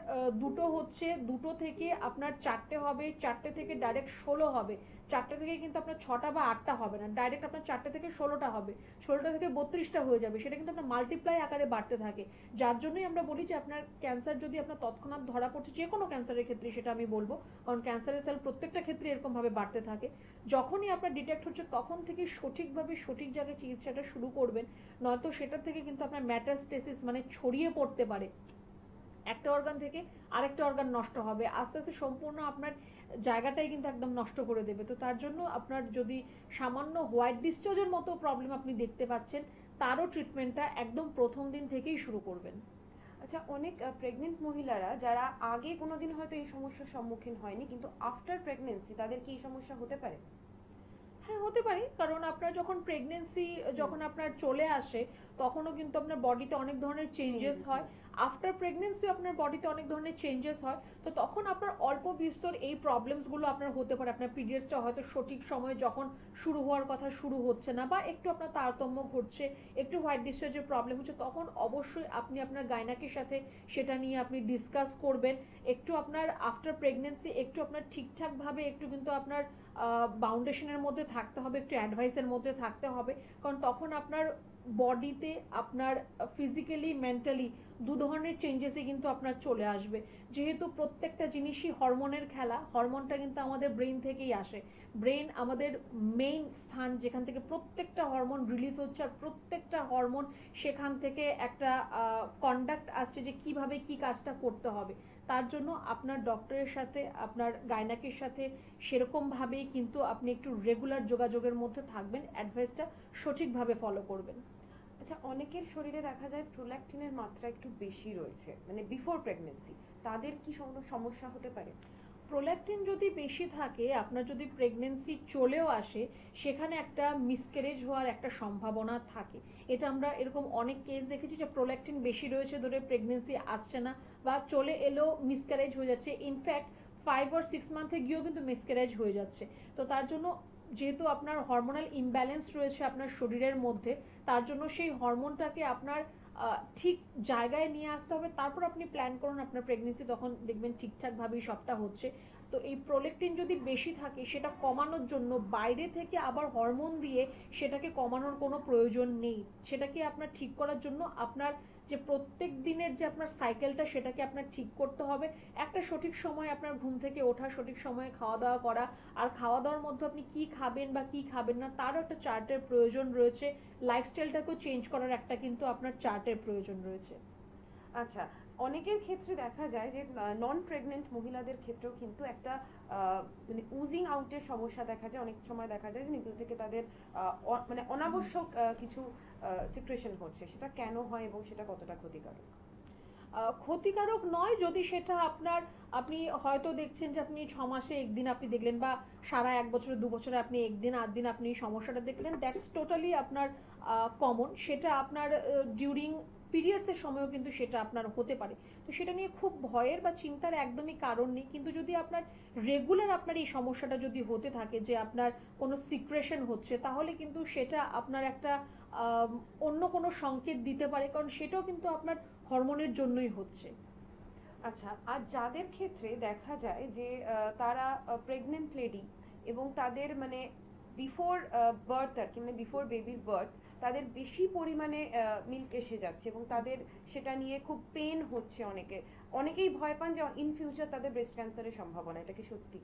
দুটো হচ্ছে, দুটো থেকে আপনার 4টে হবে, 4টে থেকে ডাইরেক্ট 16 হবে, 4টে থেকে কিন্তু আপনার 6টা বা 8টা হবে না, ডাইরেক্ট আপনার 4টে থেকে 16টা হবে, 16টা থেকে 32টা হয়ে যাবে। সেটা কিন্তু আপনার মাল্টিপ্লাই আকারে বাড়তে থাকে। যার জন্যই আমরা বলি যে আপনার ক্যান্সার যদি আপনার তৎক্ষণাৎ ধরা পড়ছে, যে কোনো ক্যান্সারের ক্ষেত্রে সেটা আমি বলবো, কারণ ক্যান্সারের সেল প্রত্যেকটা ক্ষেত্রে এরকম ভাবে বাড়তে থাকে। যখনই আপনার ডিটেক্ট হচ্ছে তখন থেকে সঠিকভাবে সঠিক জায়গায় চিকিৎসাটা শুরু করবেন, নয়তো সেটা থেকে কিন্তু আপনার ম্যাটাস্টেসিস মানে ছড়িয়ে পড়তে পারে, একটা অর্গান থেকে আরেকটা অর্গান নষ্ট হবে, আস্তে আস্তে সম্পূর্ণ আপনার জায়গাটাই কিন্তু একদম নষ্ট করে দেবে। তো তার জন্য আপনার যদি সামান্য হোয়াইট ডিসচার্জের মতো প্রবলেম আপনি দেখতে পাচ্ছেন, তারও ট্রিটমেন্টটা একদম প্রথম দিন থেকেই শুরু করবেন। আচ্ছা, অনেক প্রেগনেন্ট মহিলারা যারা আগে কোনোদিন হয়তো এই সমস্যার সম্মুখীন হয়নি, কিন্তু আফটার প্রেগনেন্সি তাদের কি এই সমস্যা হতে পারে? হ্যাঁ, হতে পারে, কারণ আপনার যখন প্রেগনেন্সি যখন আপনার চলে আসে তখনও কিন্তু আপনার বডিতে অনেক ধরনের চেঞ্জেস হয়। আফটার প্রেগনেন্সি আপনার বডিতে অনেক ধরনের চেঞ্জেস হয়, তো তখন আপনার অল্প বিস্তর এই প্রবলেমসগুলো আপনার হতে পারে। আপনার পিরিয়ডসটা হয়তো সঠিক সময়ে যখন শুরু হওয়ার কথা শুরু হচ্ছে না, বা একটু আপনার তারতম্য ঘটছে, একটু হোয়াইট ডিসচার্জের প্রবলেম হচ্ছে, তখন অবশ্যই আপনি আপনার গাইনাকের সাথে সেটা নিয়ে আপনি ডিসকাস করবেন। একটু আপনার আফটার প্রেগনেন্সি একটু আপনার ঠিকঠাকভাবে একটু কিন্তু আপনার বাউন্ডেশনের মধ্যে থাকতে হবে, একটু অ্যাডভাইসের মধ্যে থাকতে হবে, কারণ তখন আপনার বডিতে আপনার ফিজিক্যালি মেন্টালি দু ধরনের চেঞ্জেসই কিন্তু আপনার চলে আসবে। যেহেতু প্রত্যেকটা জিনিসই হরমোনের খেলা, হরমোনটা কিন্তু আমাদের ব্রেন থেকেই আসে। ব্রেন আমাদের মেইন স্থান, যেখান থেকে প্রত্যেকটা হরমোন রিলিজ হচ্ছে, আর প্রত্যেকটা হরমোন সেখান থেকে একটা কন্ডাক্ট আসছে যে কিভাবে কি কাজটা করতে হবে। তার জন্য আপনার ডক্টরের সাথে, আপনার গাইনাকের সাথে সেরকমভাবেই কিন্তু আপনি একটু রেগুলার যোগাযোগের মধ্যে থাকবেন, অ্যাডভাইসটা সঠিকভাবে ফলো করবেন। আচ্ছা, অনেকের শরীরে দেখা যায় প্রোল্যাক্টিনের মাত্রা একটু বেশি রয়েছে, মানে বিফোর প্রেগনেন্সি, তাদের কি সমস্যা হতে পারে? প্রোল্যাক্টিন যদি বেশি থাকে, আপনার যদি প্রেগনেন্সি চলেও আসে, সেখানে একটা মিসক্যারেজ হওয়ার একটা সম্ভাবনা থাকে। এটা আমরা এরকম অনেক কেস দেখেছি যে প্রোল্যাক্টিন বেশি রয়েছে ধরে প্রেগনেন্সি আসছে না, বা চলে এলেও মিসক্যারেজ হয়ে যাচ্ছে। ইনফ্যাক্ট 5 or 6 মান্থে গিয়েও কিন্তু মিসক্যারেজ হয়ে যাচ্ছে। তো তার জন্য যেহেতু আপনার হরমোনাল ইমব্যালেন্স রয়েছে আপনার শরীরের মধ্যে, তার জন্য সেই হরমোনটাকে আপনার ঠিক জায়গায় নিয়ে আসতে হবে। তারপর আপনি প্ল্যান করুন আপনার প্রেগনেন্সি, তখন দেখবেন ঠিকঠাকভাবেই সবটা হচ্ছে। তো এই প্রোল্যাক্টিন যদি বেশি থাকে, সেটা কমানোর জন্য বাইরে থেকে আবার হরমোন দিয়ে সেটাকে কমানোর কোনো প্রয়োজন নেই। সেটাকে আপনার ঠিক করার জন্য আপনার যে প্রত্যেক দিনের যে আপনার সাইকেলটা, সেটাকে আপনার ঠিক করতে হবে। একটা সঠিক সময় আপনার ঘুম থেকে ওঠা, সঠিক সময়ে খাওয়া দাওয়া করা, আর খাওয়া দাওয়ার মধ্যে আপনি কি খাবেন বা কি খাবেন না তারও একটা চার্টের প্রয়োজন রয়েছে। লাইফস্টাইলটাকেও চেঞ্জ করার একটা কিন্তু আপনার চার্টের প্রয়োজন রয়েছে। আচ্ছা, অনেকের ক্ষেত্রে দেখা যায় যে নন প্রেগনেন্ট মহিলাদের ক্ষেত্রেও কিন্তু একটা মানে উজিং আউটের সমস্যা দেখা যায়। অনেক সময় দেখা যায় যে নিপল থেকে তাদের মানে অনাবশ্যক কিছু সিক্রেশন হচ্ছে। সেটা কেন হয় এবং সেটা কতটা ক্ষতিকারক? ক্ষতিকারক নয় যদি সেটা আপনার, আপনি হয়তো দেখছেন যে আপনি 6 মাসে একদিন আপনি দেখলেন, বা সারা 1 বছরে 2 বছরে আপনি একদিন 8 দিন আপনি সমস্যাটা দেখলেন, দ্যাটস টোটালি আপনার কমন। সেটা আপনার ডিউরিং পিরিয়ডসের সময়ও কিন্তু সেটা আপনার হতে পারে। তো সেটা নিয়ে খুব ভয়ের বা চিন্তার একদমই কারণ নেই। কিন্তু যদি আপনার রেগুলার আপনার এই সমস্যাটা যদি হতে থাকে যে আপনার কোনো সিক্রেশন হচ্ছে, তাহলে কিন্তু সেটা আপনার একটা অন্য কোনো সংকেত দিতে পারে, কারণ সেটাও কিন্তু আপনার হরমোনের জন্যই হচ্ছে। আচ্ছা, আর যাদের ক্ষেত্রে দেখা যায় যে তারা প্রেগনেন্ট লেডি এবং তাদের মানে বিফোর বার্থ আর কি, মানে বিফোর বেবির বার্থ, তাদের বেশি পরিমাণে মিল্ক এসে যাচ্ছে এবং তাদের সেটা নিয়ে খুব পেন হচ্ছে। অনেকেই ভয় পান যে ইন ফিউচার তাদের ব্রেস্ট ক্যান্সারের সম্ভাবনা। এটা কি সত্যি?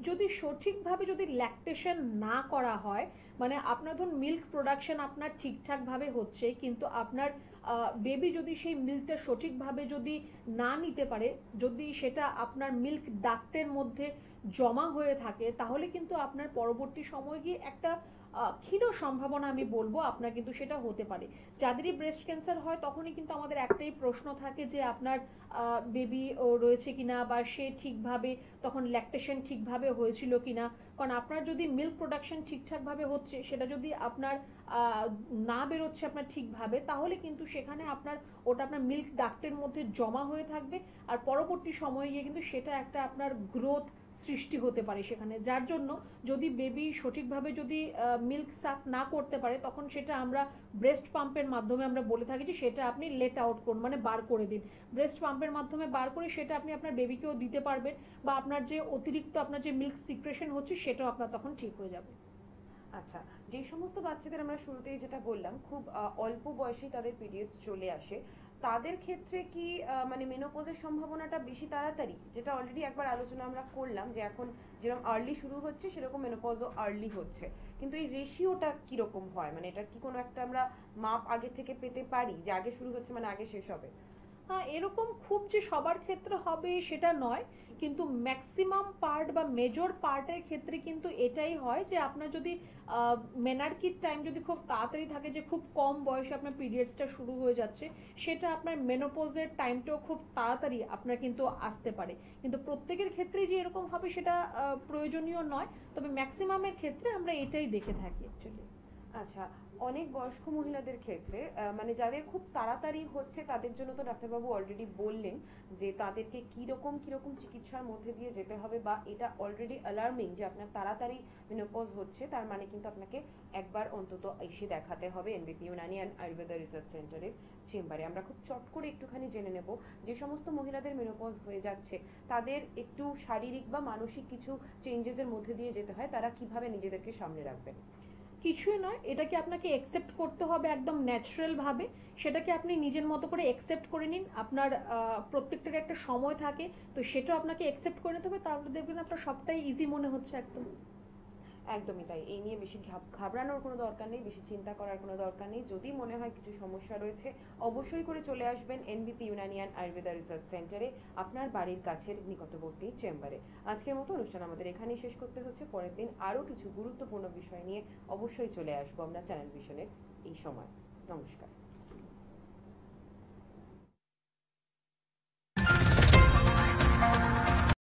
যদি সঠিকভাবে যদি ল্যাকটেশন না করা হয়, মানে আপনার ধরুন মিল্ক প্রোডাকশন আপনার ঠিকঠাকভাবে হচ্ছে, কিন্তু আপনার বেবি যদি সেই মিল্কটা সঠিকভাবে যদি না নিতে পারে, যদি সেটা আপনার মিল্ক ডাক্টের মধ্যে জমা হয়ে থাকে, তাহলে কিন্তু আপনার পরবর্তী সময় গিয়ে একটা ক্ষীণ সম্ভাবনা আমি বলবো আপনার কিন্তু সেটা হতে পারে। যাদেরই ব্রেস্ট ক্যান্সার হয় তখনই কিন্তু আমাদের একটাই প্রশ্ন থাকে যে আপনার বেবি রয়েছে কিনা, বা সে ঠিকভাবে তখন ল্যাকটেশন ঠিকভাবে হয়েছিল কিনা। কারণ আপনার যদি মিল্ক প্রোডাকশন ঠিকঠাকভাবে হচ্ছে, সেটা যদি আপনার না বেরোচ্ছে আপনার ঠিকভাবে, তাহলে কিন্তু সেখানে আপনার ওটা আপনার মিল্ক ডাক্টের মধ্যে জমা হয়ে থাকবে, আর পরবর্তী সময়ে গিয়ে কিন্তু সেটা একটা আপনার গ্রোথ সৃষ্টি হতে পারে সেখানে। যার জন্য যদি বেবি সঠিকভাবে যদি মিল্ক সাক না করতে পারে, তখন সেটা আমরা ব্রেস্ট পাম্পের মাধ্যমে আমরা বলে থাকি যে সেটা আপনি লেট আউট করুন, মানে বার করে দিন। ব্রেস্ট পাম্পের মাধ্যমে বার করে সেটা আপনি আপনার বেবিকেও দিতে পারবেন, বা আপনার যে অতিরিক্ত আপনার যে মিল্ক সিক্রেশন হচ্ছে সেটাও আপনার তখন ঠিক হয়ে যাবে। আচ্ছা, যে সমস্ত বাচ্চাদের আমরা শুরুতেই যেটা বললাম খুব অল্প বয়সেই তাদের পিরিয়ডস চলে আসে, তাদের ক্ষেত্রে কি মানে মেনোপজের সম্ভাবনাটা বেশি তাড়াতাড়ি? যেটা অলরেডি একবার আলোচনা আমরা করলাম যে এখন যেরকম আর্লি শুরু হচ্ছে সেরকম মেনোপজও আর্লি হচ্ছে, কিন্তু এই রেশিওটা কিরকম হয়? মানে এটা কি কোনো একটা আমরা মাপ আগে থেকে পেতে পারি যে আগে শুরু হচ্ছে মানে আগে শেষ হবে? হ্যাঁ, এরকম খুব যে সবার ক্ষেত্রে হবে সেটা নয়, কিন্তু ম্যাক্সিমাম পার্ট বা মেজর পার্টের ক্ষেত্রে কিন্তু এটাই হয় যে আপনার যদি মেনার্কির টাইম যদি খুব তাড়াতাড়ি থাকে, যে খুব কম বয়সে আপনার পিরিয়ডসটা শুরু হয়ে যাচ্ছে, সেটা আপনার মেনোপজের টাইমটাও খুব তাড়াতাড়ি আপনার কিন্তু আসতে পারে। কিন্তু প্রত্যেকের ক্ষেত্রেই যে এরকম হবে সেটা প্রয়োজনীয় নয়, তবে ম্যাক্সিমামের ক্ষেত্রে আমরা এটাই দেখে থাকি অ্যাকচুয়ালি। আচ্ছা, অনেক বয়স্ক মহিলাদের ক্ষেত্রে মানে যাদের খুব তাড়াতাড়ি হচ্ছে তাদের জন্য তো ডাক্তারবাবু অলরেডি বললেন যে তাদেরকে কিরকম চিকিৎসার মধ্যে দিয়ে যেতে হবে, বা এটা অলরেডি অ্যালার্মিং যে আপনার তাড়াতাড়ি মেনোপজ হচ্ছে, তার মানে কিন্তু আপনাকে একবার অন্তত এসে দেখাতে হবে এনবিপি ইউনানি অ্যান্ড আয়ুর্বেদা রিসার্চ সেন্টারের চেম্বারে। আমরা খুব চট করে একটুখানি জেনে নেব যে সমস্ত মহিলাদের মেনোপজ হয়ে যাচ্ছে তাদের একটু শারীরিক বা মানসিক কিছু চেঞ্জেসের মধ্যে দিয়ে যেতে হয়, তারা কিভাবে নিজেদেরকে সামনে রাখবেন। কিছুই নয়, এটাকে আপনাকে অ্যাকসেপ্ট করতে হবে একদম ন্যাচারাল ভাবে। সেটাকে আপনি নিজের মতো করে অ্যাকসেপ্ট করে নিন। আপনার প্রত্যেকটার একটা সময় থাকে, তো সেটা আপনাকে অ্যাকসেপ্ট করে নিতে হবে, তাহলে দেখবেন আপনার সবটাই ইজি মনে হচ্ছে একদম। একদমই তাই, এই নিয়ে বেশি ঘাবড়ানোর কোনো দরকার নেই, বেশি চিন্তা করার কোনো দরকার নেই। যদি মনে হয় কিছু সমস্যা রয়েছে অবশ্যই করে চলে আসবেন এনবিপি ইউনানি অ্যান্ড আয়ুর্বেদা রিসার্চ সেন্টারে, আপনার বাড়ির কাছের নিকটবর্তী চেম্বারে। আজকের মতো অনুষ্ঠান আমাদের এখানেই শেষ করতে হচ্ছে। পরের দিন আরও কিছু গুরুত্বপূর্ণ বিষয় নিয়ে অবশ্যই চলে আসবো আমরা চ্যানেল ভিশনের এই সময়। নমস্কার।